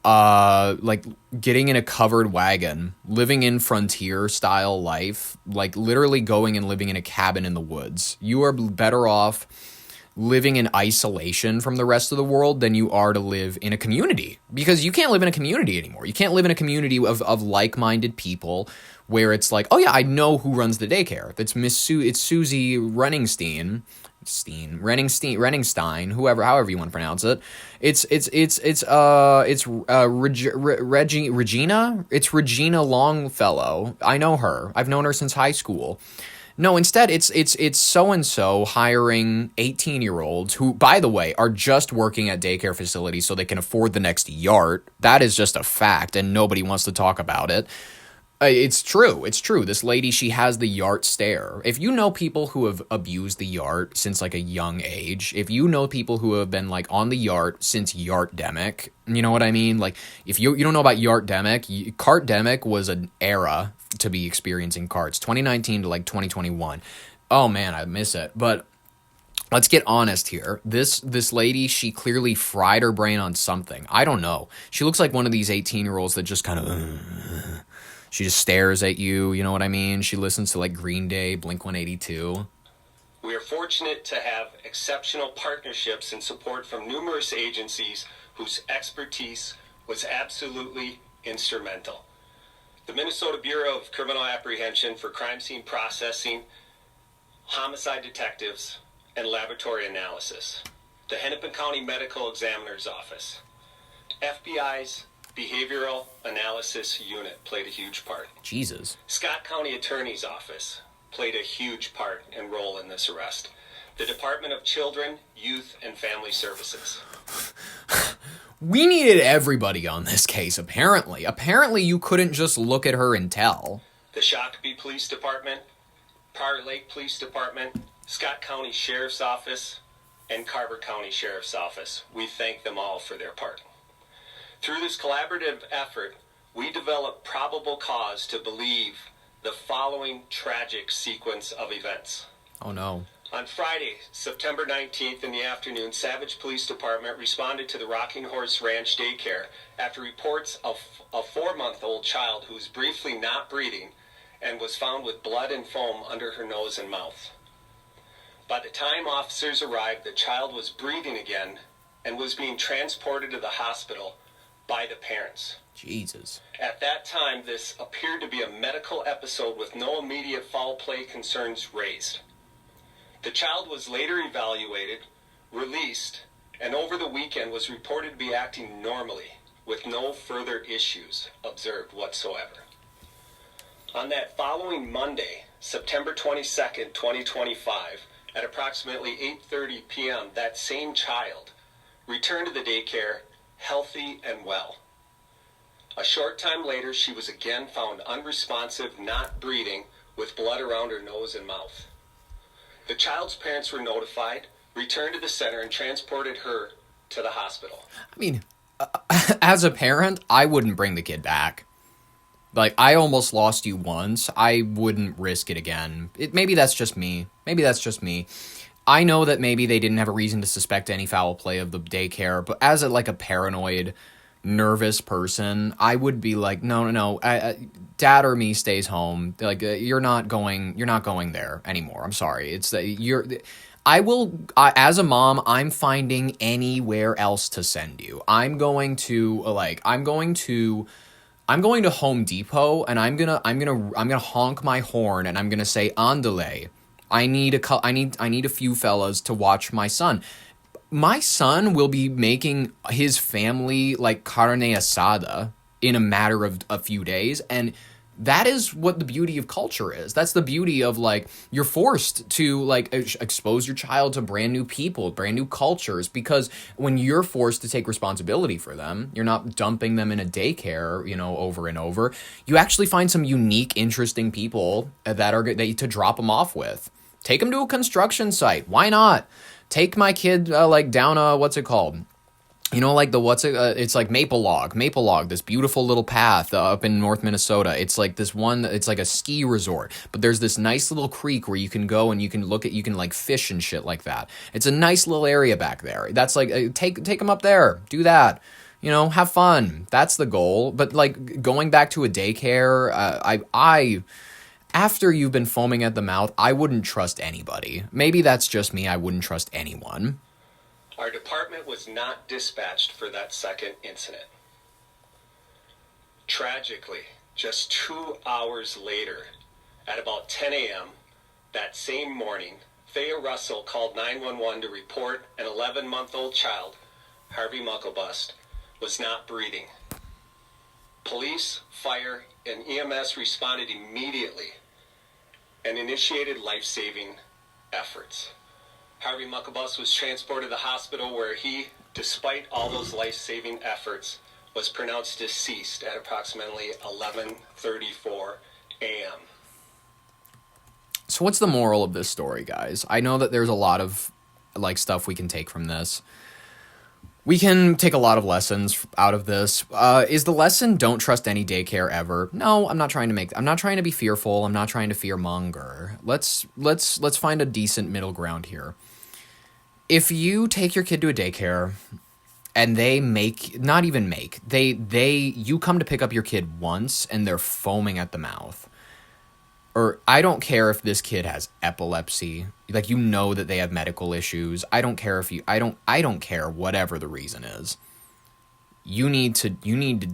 getting in a covered wagon, living in frontier style life, literally going and living in a cabin in the woods. You are better off living in isolation from the rest of the world than you are to live in a community, because you can't live in a community anymore. You can't live in a community of like-minded people where it's oh yeah, I know who runs the daycare. It's Susie Renningstein, however you want to pronounce it. It's Regina. It's Regina Longfellow. I know her. I've known her since high school. No, instead it's so and so hiring 18-year-olds who, by the way, are just working at daycare facilities so they can afford the next yard. That is just a fact, and nobody wants to talk about it. It's true. It's true. This lady, she has the yart stare. If you know people who have abused the yart since like a young age, if you know people who have been like on the yart since Yartdemic, you know what I mean? Like if you don't know about Yartdemic, Cartdemic was an era to be experiencing carts, 2019 to like 2021. Oh man, I miss it. But let's get honest here. This lady, she clearly fried her brain on something. I don't know. She looks like one of these 18-year-olds that just kind of... She just stares at you, you know what I mean? She listens to like Green Day, Blink-182. We are fortunate to have exceptional partnerships and support from numerous agencies whose expertise was absolutely instrumental. The Minnesota Bureau of Criminal Apprehension for crime scene processing, homicide detectives, and laboratory analysis. The Hennepin County Medical Examiner's Office. FBI's Behavioral Analysis Unit played a huge part. Jesus. Scott County Attorney's Office played a huge part and role in this arrest. The Department of Children, Youth, and Family Services. We needed everybody on this case, apparently. Apparently you couldn't just look at her and tell. The Shakopee Police Department, Prior Lake Police Department, Scott County Sheriff's Office, and Carver County Sheriff's Office. We thank them all for their part. Through this collaborative effort, we developed probable cause to believe the following tragic sequence of events. Oh no. On Friday, September 19th in the afternoon, Savage Police Department responded to the Rocking Horse Ranch Daycare after reports of a 4-month-old child who was briefly not breathing and was found with blood and foam under her nose and mouth. By the time officers arrived, the child was breathing again and was being transported to the hospital by the parents. Jesus. At that time, this appeared to be a medical episode with no immediate foul play concerns raised. The child was later evaluated, released, and over the weekend was reported to be acting normally with no further issues observed whatsoever. On that following Monday, September 22nd, 2025, at approximately 8:30 p.m., that same child returned to the daycare healthy and well. A short time later, she was again found unresponsive, not breathing, with blood around her nose and mouth. The child's parents were notified, returned to the center, and transported her to the hospital. I mean, as a parent, I wouldn't bring the kid back. Like, I almost lost you once. I wouldn't risk it again. Maybe that's just me. I know that maybe they didn't have a reason to suspect any foul play of the daycare, but as a paranoid, nervous person, I would be like, no, dad or me stays home. Like, you're not going there anymore. I'm sorry. It's that as a mom, I'm finding anywhere else to send you. I'm going to Home Depot, and I'm gonna honk my horn, and I'm gonna say, "Andale, I need a few fellas to watch my son." My son will be making his family like carne asada in a matter of a few days, and that is what the beauty of culture is. That's the beauty of, like, you're forced to, like, expose your child to brand new people, brand new cultures, because when you're forced to take responsibility for them, you're not dumping them in a daycare, over and over. You actually find some unique, interesting people that to drop them off with. Take them to a construction site. Why not? Take my kid, down a, what's it called? It's like Maple Log, this beautiful little path up in North Minnesota. It's like it's like a ski resort, but there's this nice little creek where you can go and you can fish and shit like that. It's a nice little area back there. That's like, take them up there, do that, have fun. That's the goal. But like going back to a daycare, after you've been foaming at the mouth, I wouldn't trust anybody. Maybe that's just me. I wouldn't trust anyone. Our department was not dispatched for that second incident. Tragically, just 2 hours later, at about 10 a.m. that same morning, Thea Russell called 911 to report an 11-month-old child, Harvey Mucklebust, was not breathing. Police, fire, and EMS responded immediately and initiated life-saving efforts. Harvey Mucklebust was transported to the hospital where he, despite all those life-saving efforts, was pronounced deceased at approximately 11:34 a.m. So what's the moral of this story, guys? I know that there's a lot of like stuff we can take from this. We can take a lot of lessons out of this. Is the lesson don't trust any daycare ever? No, I'm not trying to be fearful. I'm not trying to fearmonger. Let's find a decent middle ground here. If you take your kid to a daycare and you come to pick up your kid once and they're foaming at the mouth. Or I don't care if this kid has epilepsy, like, you know that they have medical issues. I don't care I don't care whatever the reason is. You need to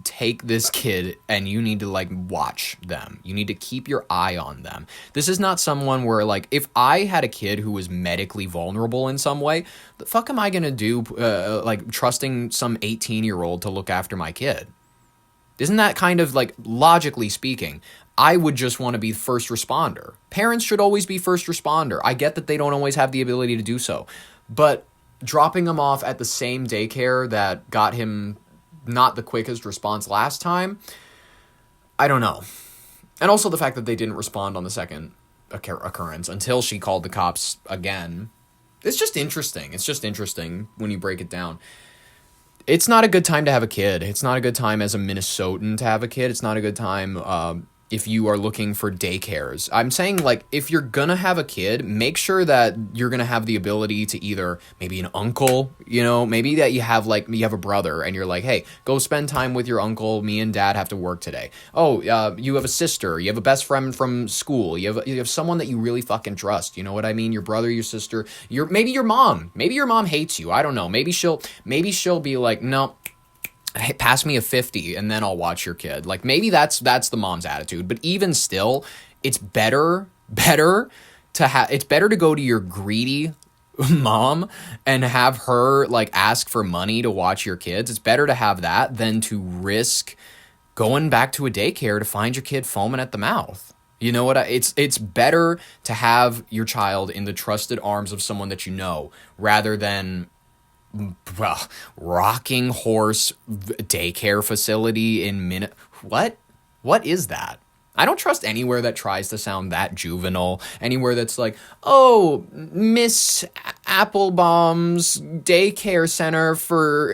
take this kid and you need to like watch them. You need to keep your eye on them. This is not someone where like, if I had a kid who was medically vulnerable in some way, the fuck am I going to do like trusting some 18-year-old to look after my kid? Isn't that kind of like, logically speaking, I would just want to be first responder. Parents should always be first responder. I get that they don't always have the ability to do so. But dropping them off at the same daycare that got him not the quickest response last time, I don't know. And also the fact that they didn't respond on the second occurrence until she called the cops again. It's just interesting. It's just interesting when you break it down. It's not a good time to have a kid. It's not a good time as a Minnesotan to have a kid. It's not a good time if you are looking for daycares. I'm saying, like, if you're gonna have a kid, make sure that you're gonna have the ability to either maybe an uncle, you know, maybe that you have a brother and you're like, hey, go spend time with your uncle. Me and dad have to work today. Oh, you have a sister. You have a best friend from school. You have someone that you really fucking trust. You know what I mean? Your brother, your sister, maybe your mom. Maybe your mom hates you. I don't know. Maybe she'll be like, no, hey, pass me a 50 and then I'll watch your kid. Like, maybe that's the mom's attitude. But even still, it's better to go to your greedy mom and have her like ask for money to watch your kids. It's better to have that than to risk going back to a daycare to find your kid foaming at the mouth. You know what? It's better to have your child in the trusted arms of someone that you know rather than, well, rocking horse daycare facility in What is that? I don't trust anywhere that tries to sound that juvenile. Anywhere that's like, oh, Miss Applebaum's daycare center for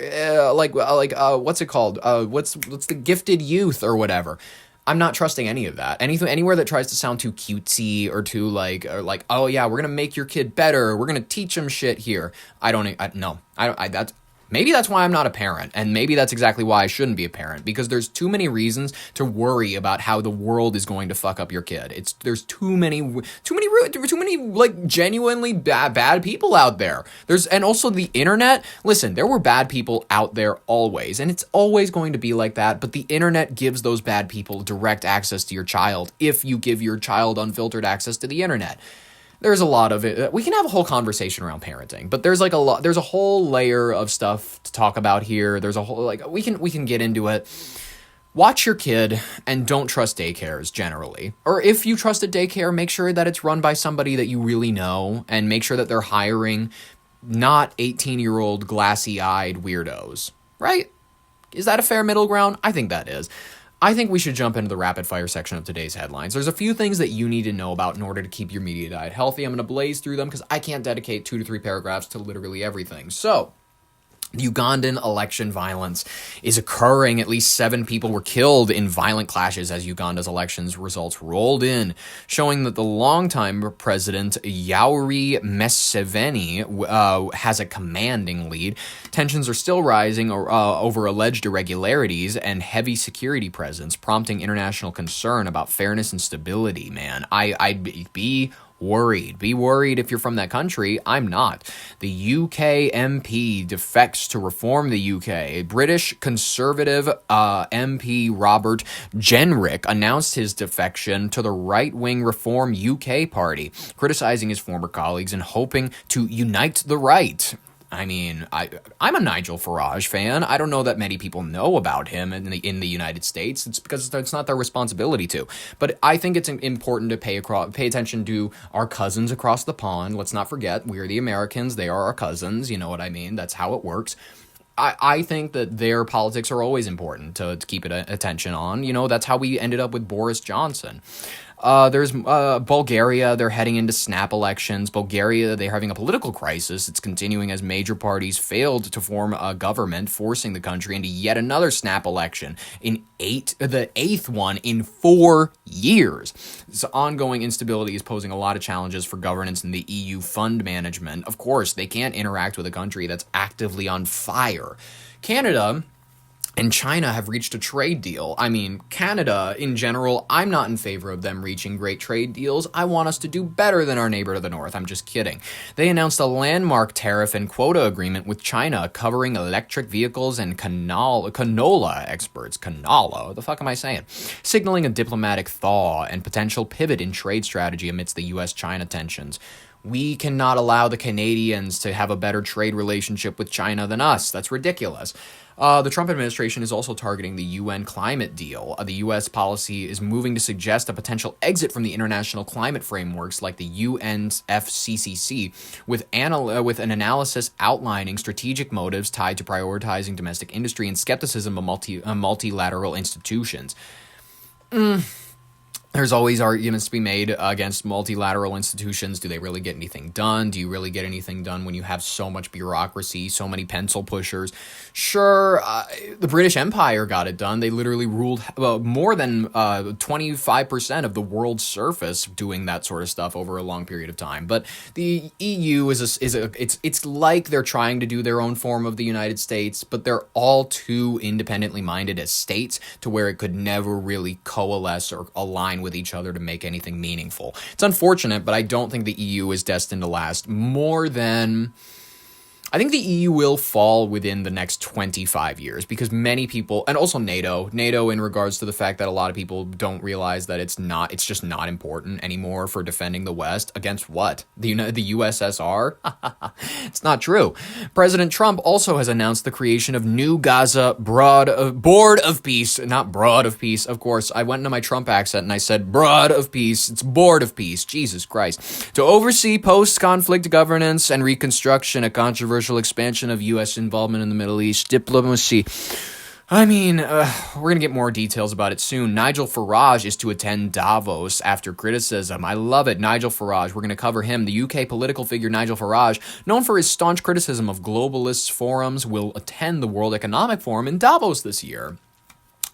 what's it called? What's the gifted youth or whatever. I'm not trusting any of that. Anywhere that tries to sound too cutesy or too like, oh yeah, we're gonna make your kid better. We're gonna teach him shit here. Maybe that's why I'm not a parent, and maybe that's exactly why I shouldn't be a parent, because there's too many reasons to worry about how the world is going to fuck up your kid. There's too many like genuinely bad people out there. And also the internet. Listen, there were bad people out there always, and it's always going to be like that, but the internet gives those bad people direct access to your child if you give your child unfiltered access to the internet. There's a lot of it. We can have a whole conversation around parenting, but there's a whole layer of stuff to talk about here. There's a whole, we can get into it. Watch your kid and don't trust daycares generally. Or if you trust a daycare, make sure that it's run by somebody that you really know and make sure that they're hiring not 18-year-old glassy-eyed weirdos, right? Is that a fair middle ground? I think that is. I think we should jump into the rapid fire section of today's headlines. There's a few things that you need to know about in order to keep your media diet healthy. I'm going to blaze through them because I can't dedicate 2 to 3 paragraphs to literally everything. So, Ugandan election violence is occurring. At least 7 people were killed in violent clashes as Uganda's elections results rolled in, showing that the longtime president Yoweri Museveni has a commanding lead. Tensions are still rising over alleged irregularities and heavy security presence, prompting international concern about fairness and stability. Man, I'd be worried. Be worried if you're from that country. I'm not. The UK MP defects to reform the UK. British Conservative MP Robert Jenrick announced his defection to the right-wing Reform UK party, criticizing his former colleagues and hoping to unite the right. I mean, I'm a Nigel Farage fan. I don't know that many people know about him in the United States. It's because it's not their responsibility to. But I think it's important to pay attention to our cousins across the pond. Let's not forget, we're the Americans. They are our cousins. You know what I mean? That's how it works. I think that their politics are always important to keep attention on. You know, that's how we ended up with Boris Johnson. There's Bulgaria. They're heading into snap elections. Bulgaria, they're having a political crisis. It's continuing as major parties failed to form a government, forcing the country into yet another snap election the eighth one in 4 years. This ongoing instability is posing a lot of challenges for governance in the EU fund management. Of course, they can't interact with a country that's actively on fire. Canada and China have reached a trade deal. I mean, Canada, in general, I'm not in favor of them reaching great trade deals. I want us to do better than our neighbor to the north. I'm just kidding. They announced a landmark tariff and quota agreement with China covering electric vehicles and canola exports. Canola? What the fuck am I saying? Signaling a diplomatic thaw and potential pivot in trade strategy amidst the U.S.-China tensions. We cannot allow the Canadians to have a better trade relationship with China than us. That's ridiculous. The Trump administration is also targeting the UN climate deal. The U.S. policy is moving to suggest a potential exit from the international climate frameworks like the UNFCCC, with an analysis outlining strategic motives tied to prioritizing domestic industry and skepticism of multilateral institutions. There's always arguments to be made against multilateral institutions. Do they really get anything done? Do you really get anything done when you have so much bureaucracy, so many pencil pushers? Sure, the British Empire got it done. They literally ruled more than 25% of the world's surface doing that sort of stuff over a long period of time. But the EU it's like they're trying to do their own form of the United States, but they're all too independently minded as states to where it could never really coalesce or align with each other to make anything meaningful. It's unfortunate, but I don't think the EU is destined to last more than... I think the EU will fall within the next 25 years because many people, and also NATO in regards to the fact that a lot of people don't realize that it's just not important anymore for defending the West against what? The USSR? It's not true. President Trump also has announced the creation of new Gaza Board of Peace, not Broad of Peace, of course. I went into my Trump accent and I said Broad of Peace. It's Board of Peace. Jesus Christ. To oversee post-conflict governance and reconstruction, a controversial expansion of U.S. involvement in the Middle East diplomacy. I mean, we're going to get more details about it soon. Nigel Farage is to attend Davos after criticism. I love it. Nigel Farage. We're going to cover him. The UK political figure Nigel Farage, known for his staunch criticism of globalist forums, will attend the World Economic Forum in Davos this year.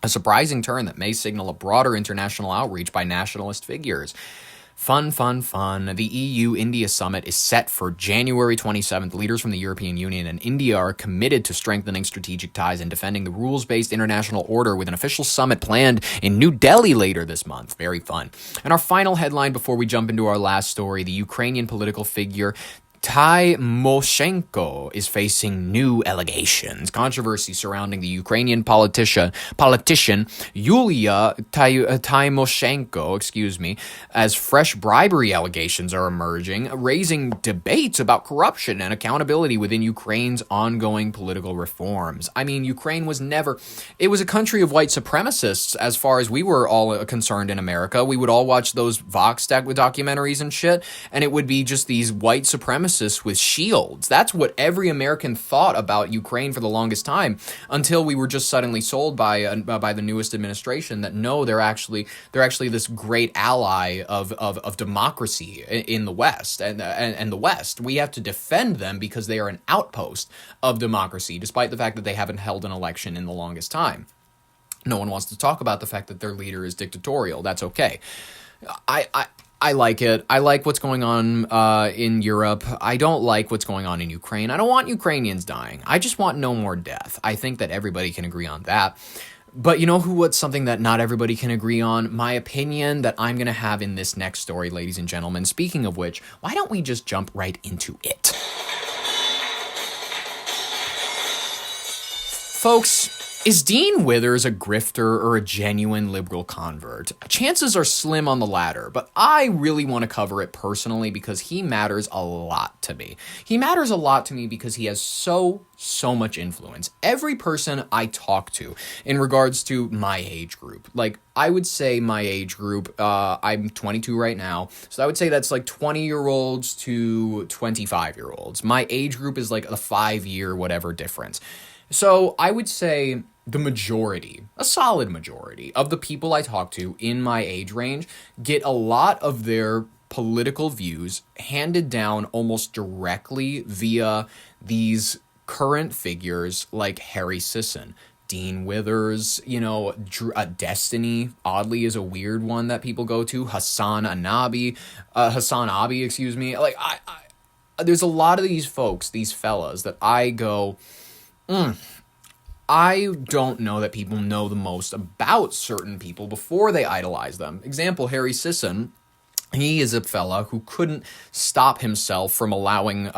A surprising turn that may signal a broader international outreach by nationalist figures. Fun. The EU-India summit is set for January 27th. Leaders from the European Union and India are committed to strengthening strategic ties and defending the rules-based international order with an official summit planned in New Delhi later this month. Very fun. And our final headline before we jump into our last story, the Ukrainian political figure Tymoshenko is facing new allegations. Controversy surrounding the Ukrainian politician Yulia Tymoshenko, as fresh bribery allegations are emerging, raising debates about corruption and accountability within Ukraine's ongoing political reforms. I mean, Ukraine was it was a country of white supremacists as far as we were all concerned in America. We would all watch those Vox documentaries and shit, and it would be just these white supremacists with shields. That's what every American thought about Ukraine for the longest time, until we were just suddenly sold by the newest administration that no, they're actually this great ally of democracy in the West and the West. We have to defend them because they are an outpost of democracy, despite the fact that they haven't held an election in the longest time. No one wants to talk about the fact that their leader is dictatorial. That's okay. I like it. I like what's going on in Europe. I don't like what's going on in Ukraine. I don't want Ukrainians dying. I just want no more death. I think that everybody can agree on that. But you know what's something that not everybody can agree on? My opinion that I'm going to have in this next story, ladies and gentlemen. Speaking of which, why don't we just jump right into it? Folks, is Dean Withers a grifter or a genuine liberal convert? Chances are slim on the latter, but I really want to cover it personally because he matters a lot to me. He matters a lot to me because he has so much influence. Every person I talk to in regards to my age group, like I would say my age group, I'm 22 right now, so I would say that's like 20-year-olds to 25-year-olds. My age group is like a 5-year whatever difference. So I would say the majority, a solid majority of the people I talk to in my age range get a lot of their political views handed down almost directly via these current figures like Harry Sisson, Dean Withers, Destiny, oddly, is a weird one that people go to. Hassan Abi, excuse me. Like, I there's a lot of these folks, these fellas, that I go, I don't know that people know the most about certain people before they idolize them. Example, Harry Sisson. He is a fella who couldn't stop himself from allowing,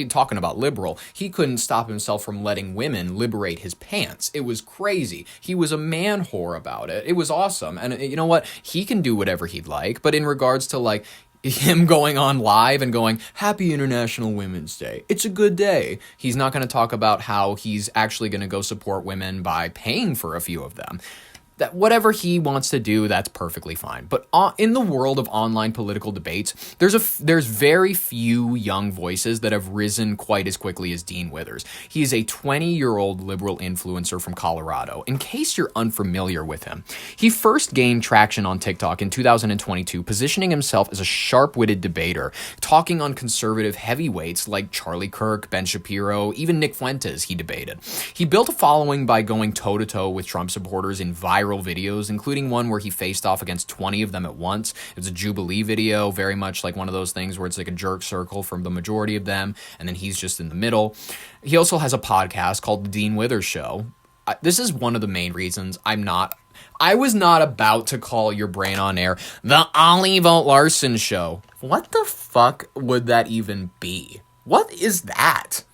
talking about liberal, he couldn't stop himself from letting women liberate his pants. It was crazy. He was a man whore about it. It was awesome. And you know what? He can do whatever he'd like. But in regards to like him going on live and going, Happy International Women's Day, it's a good day, he's not going to talk about how he's actually going to go support women by paying for a few of them. That whatever he wants to do, that's perfectly fine. But in the world of online political debates, there's very few young voices that have risen quite as quickly as Dean Withers. He is a 20-year-old liberal influencer from Colorado. In case you're unfamiliar with him, he first gained traction on TikTok in 2022, positioning himself as a sharp-witted debater, talking on conservative heavyweights like Charlie Kirk, Ben Shapiro, even Nick Fuentes he debated. He built a following by going toe-to-toe with Trump supporters in viral videos, including one where he faced off against 20 of them at once. It was a Jubilee video, very much like one of those things where it's like a jerk circle from the majority of them, and then he's just in the middle. He also has a podcast called The Dean Withers Show. This is one of the main reasons I was not about to call your brain on air the Ollie Vogt Larson Show. What the fuck would that even be? What is that?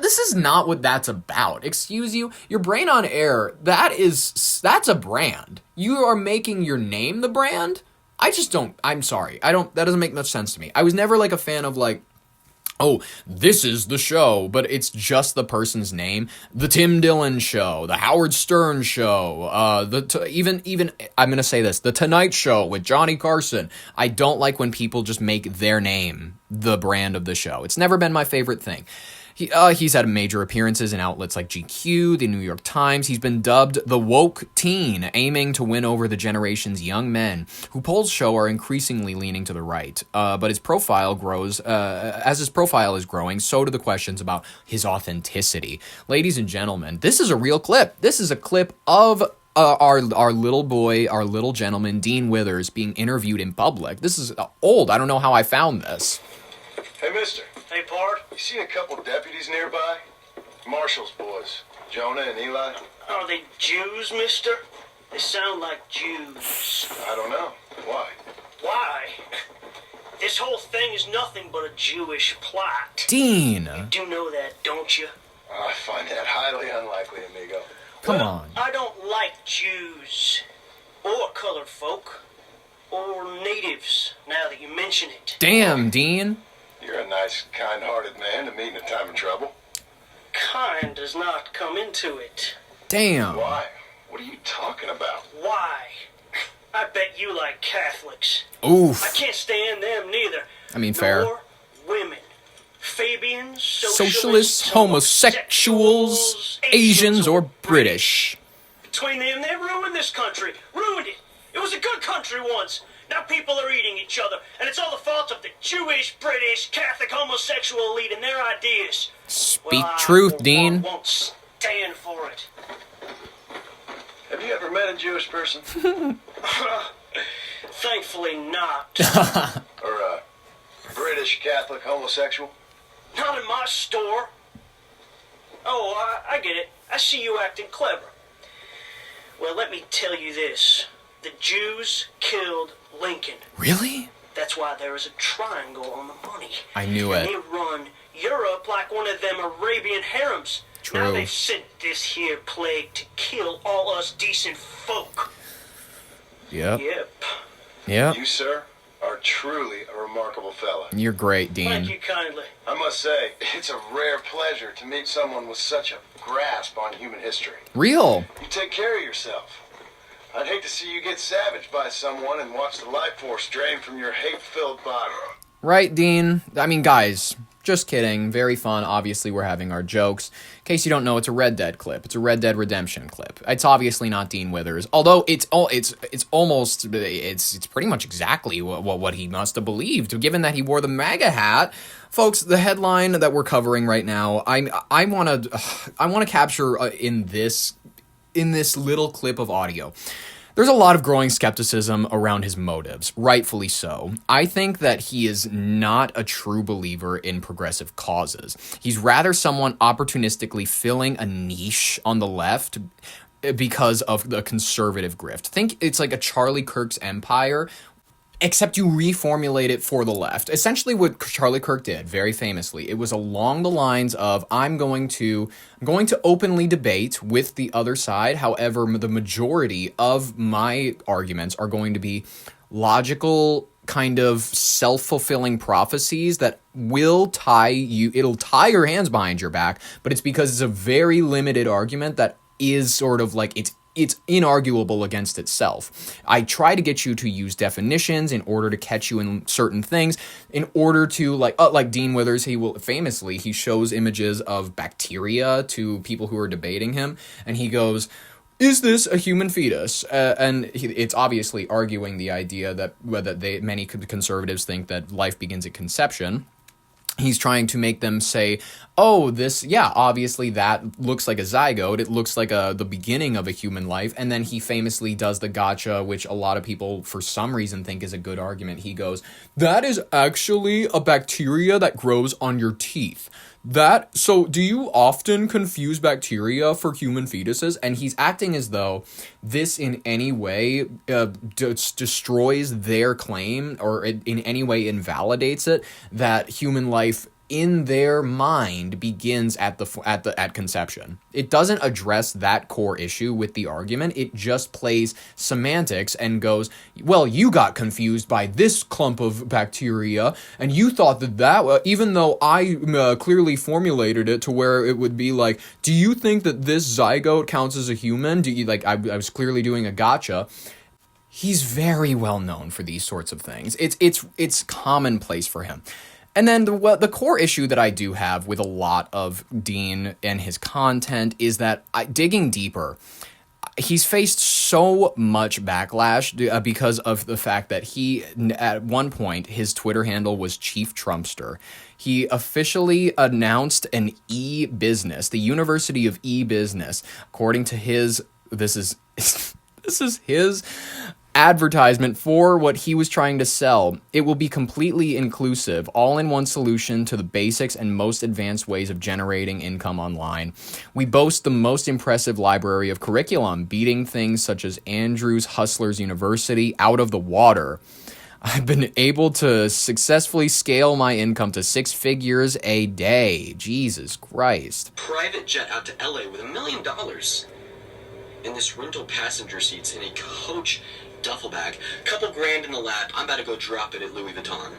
This is not what that's about. Excuse you? Your brain on air, that's a brand. You are making your name the brand? I'm sorry. That doesn't make much sense to me. I was never like a fan of like, oh, this is the show, but it's just the person's name. The Tim Dillon Show, the Howard Stern Show, even I'm going to say this, the Tonight Show with Johnny Carson. I don't like when people just make their name the brand of the show. It's never been my favorite thing. He's had major appearances in outlets like GQ, the New York Times. He's been dubbed the woke teen, aiming to win over the generation's young men, who polls show are increasingly leaning to the right. But his profile grows, as his profile is growing, so do the questions about his authenticity. Ladies and gentlemen, this is a real clip. This is a clip of our little boy, our little gentleman, Dean Withers, being interviewed in public. This is old. I don't know how I found this. Hey, mister. Hey, Pard. You seen a couple deputies nearby? Marshall's boys, Jonah and Eli. Are they Jews, mister? They sound like Jews. I don't know. Why? Why? This whole thing is nothing but a Jewish plot. Dean! You do know that, don't you? I find that highly unlikely, amigo. Come on. I don't like Jews. Or colored folk. Or natives, now that you mention it. Damn, Dean. You're a nice, kind-hearted man to meet in a time of trouble. Kind does not come into it. Damn. Why? What are you talking about? Why? I bet you like Catholics. Oof. I can't stand them neither. I mean, fair. Nor women. Fabians, Socialists, homosexuals, Asians, or British. Between them, they ruined this country. Ruined it. It was a good country once. Now people are eating each other, and it's all the fault of the Jewish, British, Catholic, homosexual elite and their ideas. Speak truth, Dean. I won't stand for it. Have you ever met a Jewish person? Thankfully not. Or a British Catholic homosexual? Not in my store. Oh, I get it. I see you acting clever. Well, let me tell you this. The Jews killed Lincoln. Really? That's why there is a triangle on the money. I knew it. They run Europe like one of them Arabian harems. True. Now they've sent this here plague to kill all us decent folk. Yep. Yep. You, sir, are truly a remarkable fella. You're great, Dean. Thank you kindly. I must say, it's a rare pleasure to meet someone with such a grasp on human history. Real. You take care of yourself. I'd hate to see you get savaged by someone and watch the life force drain from your hate-filled body. Right, Dean? I mean, guys, just kidding. Very fun. Obviously, we're having our jokes. In case you don't know, it's a Red Dead clip. It's a Red Dead Redemption clip. It's obviously not Dean Withers, although it's pretty much exactly what he must have believed, given that he wore the MAGA hat. Folks, the headline that we're covering right now, I want to capture in this little clip of audio. There's a lot of growing skepticism around his motives, rightfully so. I think that he is not a true believer in progressive causes. He's rather someone opportunistically filling a niche on the left because of the conservative grift. Think it's like a Charlie Kirk's empire, except you reformulate it for the left. Essentially what Charlie Kirk did, very famously, it was along the lines of, I'm going to openly debate with the other side. However, the majority of my arguments are going to be logical, kind of self-fulfilling prophecies that will it'll tie your hands behind your back, but it's because it's a very limited argument that is sort of like, it's inarguable against itself. I try to get you to use definitions in order to catch you in certain things, in order to, like Dean Withers, he shows images of bacteria to people who are debating him, and he goes, is this a human fetus? And it's obviously arguing the idea that many conservatives think that life begins at conception. He's trying to make them say, oh, obviously that looks like a zygote. It looks like the beginning of a human life. And then he famously does the gotcha, which a lot of people, for some reason, think is a good argument. He goes, that is actually a bacteria that grows on your teeth. So do you often confuse bacteria for human fetuses? And he's acting as though this in any way destroys their claim, or in any way invalidates it, that human life in their mind begins at conception. It doesn't address that core issue with the argument. It just plays semantics and goes, well, you got confused by this clump of bacteria, and you thought that even though I clearly formulated it to where it would be like, do you think that this zygote counts as a human? Do you I was clearly doing a gotcha. He's very well known for these sorts of things. It's commonplace for him. And then the core issue that I do have with a lot of Dean and his content is that, digging deeper, he's faced so much backlash because of the fact that at one point, his Twitter handle was Chief Trumpster. He officially announced an e-business, the University of E-Business, according to this is his advertisement for what he was trying to sell. It will be completely inclusive, all-in-one solution to the basics and most advanced ways of generating income online. We boast the most impressive library of curriculum, beating things such as Andrews Hustlers University out of the water. I've been able to successfully scale my income to 6 figures a day. Jesus Christ. Private jet out to LA with $1 million. In this rental passenger seats in a coach duffel bag. Couple grand in the lap. I'm about to go drop it at Louis Vuitton.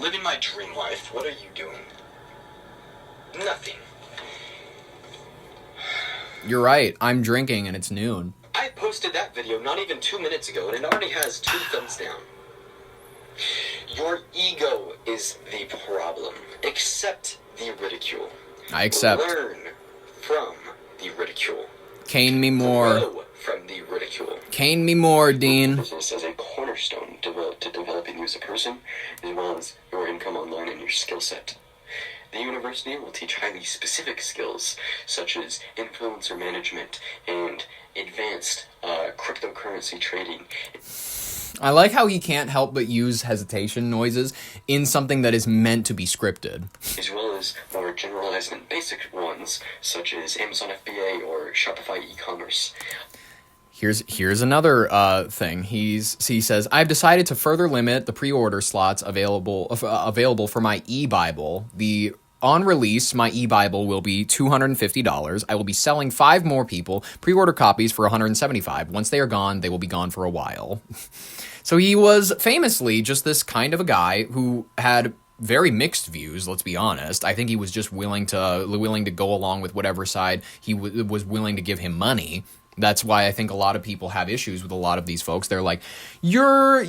Living my dream life. What are you doing? Nothing. You're right. I'm drinking and it's noon. I posted that video not even 2 minutes ago and it already has 2 thumbs down. Your ego is the problem. Accept the ridicule. I accept. Learn from the ridicule. Cane me more. Grow from the ridicule. Cane me more, Dean. Business as a cornerstone to developing you as a person, as well as your income online and your skill set. The university will teach highly specific skills, such as influencer management and advanced cryptocurrency trading. I like how he can't help but use hesitation noises in something that is meant to be scripted. As well as more generalized and basic ones, such as Amazon FBA or Shopify e-commerce. Here's another thing. He says, I've decided to further limit the pre-order slots available for my e-Bible. On release, my e-Bible will be $250. I will be selling 5 more people pre-order copies for $175. Once they are gone, they will be gone for a while. So he was famously just this kind of a guy who had very mixed views, let's be honest. I think he was just willing to go along with whatever side he was willing to give him money. That's why I think a lot of people have issues with a lot of these folks. They're like, you're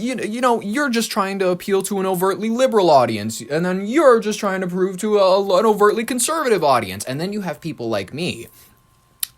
just trying to appeal to an overtly liberal audience, and then you're just trying to prove to an overtly conservative audience. And then you have people like me,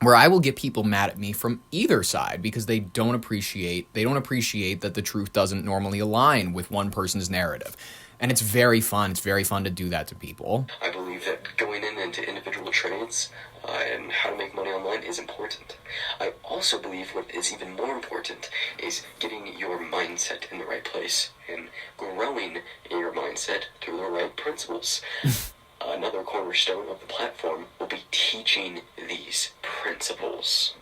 where I will get people mad at me from either side because they don't appreciate that the truth doesn't normally align with one person's narrative. And it's very fun. It's very fun to do that to people. I believe that going into individual trades and how to make money online is important. I also believe what is even more important is getting your mindset in the right place and growing your mindset through the right principles. Another cornerstone of the platform will be teaching these principles.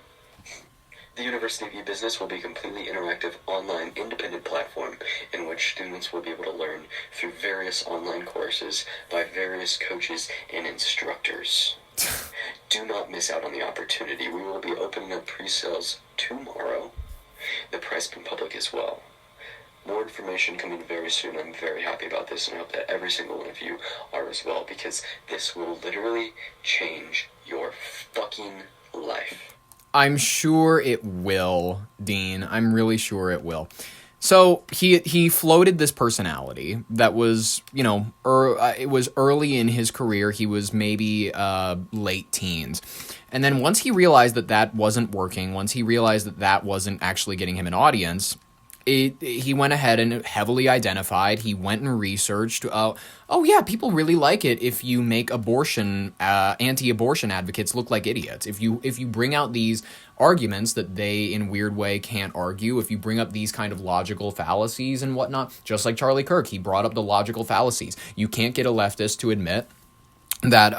The University of E-Business will be a completely interactive, online, independent platform in which students will be able to learn through various online courses by various coaches and instructors. Do not miss out on the opportunity. We will be opening up pre-sales tomorrow. The price being public as well. More information coming very soon. I'm very happy about this, and I hope that every single one of you are as well, because this will literally change your fucking life. I'm sure it will, Dean. I'm really sure it will. So he floated this personality that was, it was early in his career. He was maybe late teens. And then once he realized that wasn't working, once he realized that wasn't actually getting him an audience, he went ahead and heavily identified. He went and researched. People really like it if you make anti-abortion advocates look like idiots. If you bring out these arguments that they, in weird way, can't argue, if you bring up these kind of logical fallacies and whatnot, just like Charlie Kirk, he brought up the logical fallacies. You can't get a leftist to admit that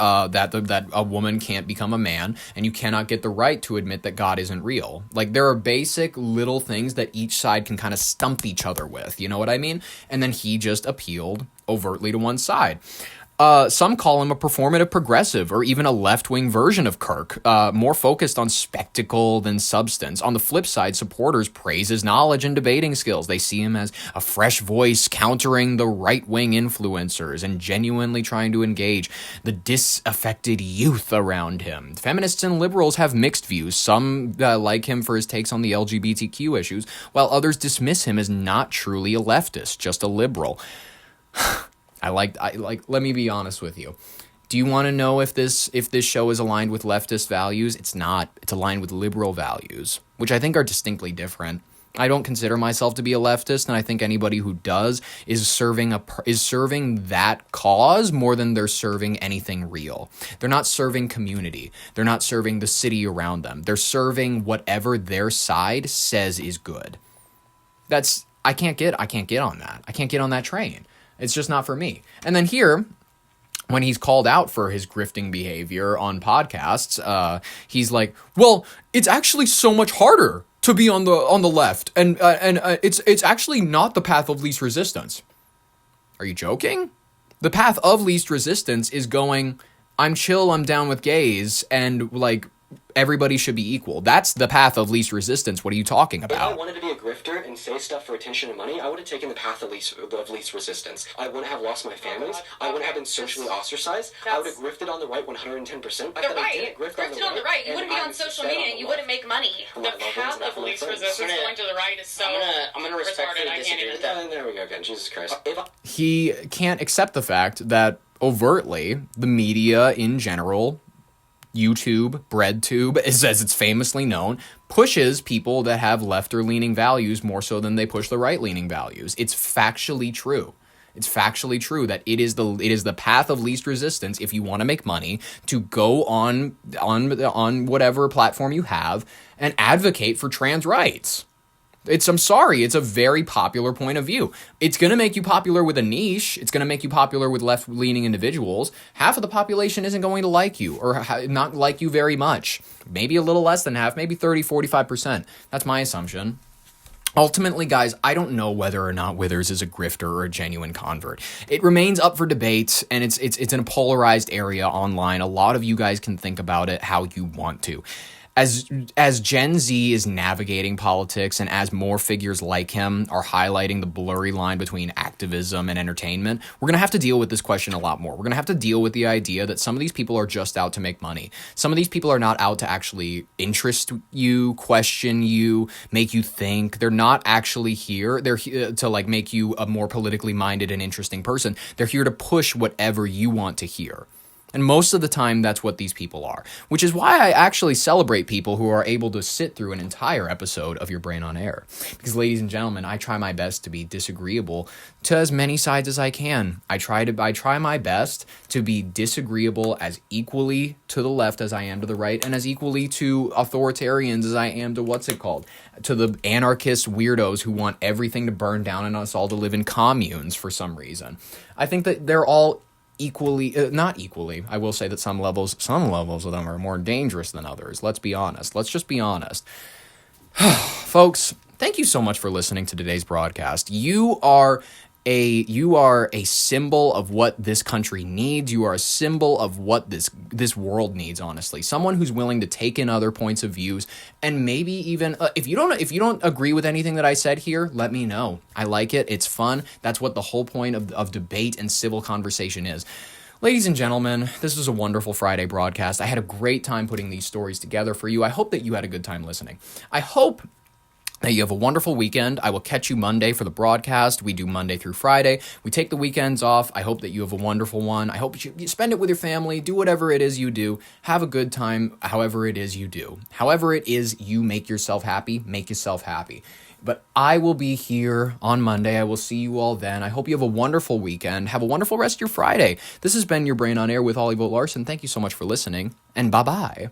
a woman can't become a man, and you cannot get the right to admit that God isn't real. Like, there are basic little things that each side can kind of stump each other with, you know what I mean? And then he just appealed overtly to one side. Some call him a performative progressive, or even a left-wing version of Kirk, more focused on spectacle than substance. On the flip side, supporters praise his knowledge and debating skills. They see him as a fresh voice countering the right-wing influencers and genuinely trying to engage the disaffected youth around him. Feminists and liberals have mixed views. Some like him for his takes on the LGBTQ issues, while others dismiss him as not truly a leftist, just a liberal. Let me be honest with you. Do you want to know if this show is aligned with leftist values? It's not. It's aligned with liberal values, which I think are distinctly different. I don't consider myself to be a leftist, and I think anybody who does is serving that cause more than they're serving anything real. They're not serving community. They're not serving the city around them. They're serving whatever their side says is good. I can't get on that. I can't get on that train. It's just not for me. And then here, when he's called out for his grifting behavior on podcasts, he's like, well, it's actually so much harder to be on the left, and it's actually not the path of least resistance. Are you joking? The path of least resistance is going, I'm chill, I'm down with gays, and like, everybody should be equal. That's the path of least resistance. What are you talking about? If I wanted to be a grifter and say stuff for attention and money, I would have taken the path of least resistance. I wouldn't have lost my families. I wouldn't have been socially ostracized. I would have grifted on the right 110%. Grifted on the right. You wouldn't be on social media and you wouldn't make money. The path of least resistance going to the right is so I'm gonna respectfully disagree with that. There we go again. Jesus Christ. He can't accept the fact that overtly the media in general, YouTube, BreadTube, as it's famously known, pushes people that have left or leaning values more so than they push the right leaning values. It's factually true. It's factually true that it is the path of least resistance if you want to make money to go on whatever platform you have and advocate for trans rights. I'm sorry, it's a very popular point of view. It's going to make you popular with a niche. It's going to make you popular with left-leaning individuals. Half of the population isn't going to like you, or not like you very much. Maybe a little less than half, maybe 30, 45%. That's my assumption. Ultimately, guys, I don't know whether or not Withers is a grifter or a genuine convert. It remains up for debate, and it's in a polarized area online. A lot of you guys can think about it how you want to. as Gen Z is navigating politics and as more figures like him are highlighting the blurry line between activism and entertainment, we're going to have to deal with this question a lot more. We're going to have to deal with the idea that some of these people are just out to make money. Some of these people are not out to actually interest you, question you, make you think. They're not actually here. They're here to like make you a more politically minded and interesting person. They're here to push whatever you want to hear. And most of the time, that's what these people are, which is why I actually celebrate people who are able to sit through an entire episode of Your Brain on Air. Because, ladies and gentlemen, I try my best to be disagreeable to as many sides as I can. I try my best to be disagreeable as equally to the left as I am to the right, and as equally to authoritarians as I am to the anarchist weirdos who want everything to burn down and us all to live in communes for some reason. I think that they're all equally, not equally. I will say that some levels of them are more dangerous than others. Let's be honest. Let's just be honest. Folks, thank you so much for listening to today's broadcast. You are a symbol of what this country needs. You are a symbol of what this world needs, honestly. Someone who's willing to take in other points of views, and maybe even if you don't agree with anything that I said here, let me know. I like it. It's fun. That's what the whole point of debate and civil conversation is. Ladies and gentlemen, this was a wonderful Friday broadcast. I had a great time putting these stories together for you. I hope that you had a good time listening. I hope that you have a wonderful weekend. I will catch you Monday for the broadcast. We do Monday through Friday. We take the weekends off. I hope that you have a wonderful one. I hope you spend it with your family. Do whatever it is you do. Have a good time, however it is you do. However it is you make yourself happy, make yourself happy. But I will be here on Monday. I will see you all then. I hope you have a wonderful weekend. Have a wonderful rest of your Friday. This has been Your Brain on Air with Ollie Vogt Larson. Thank you so much for listening, and bye-bye.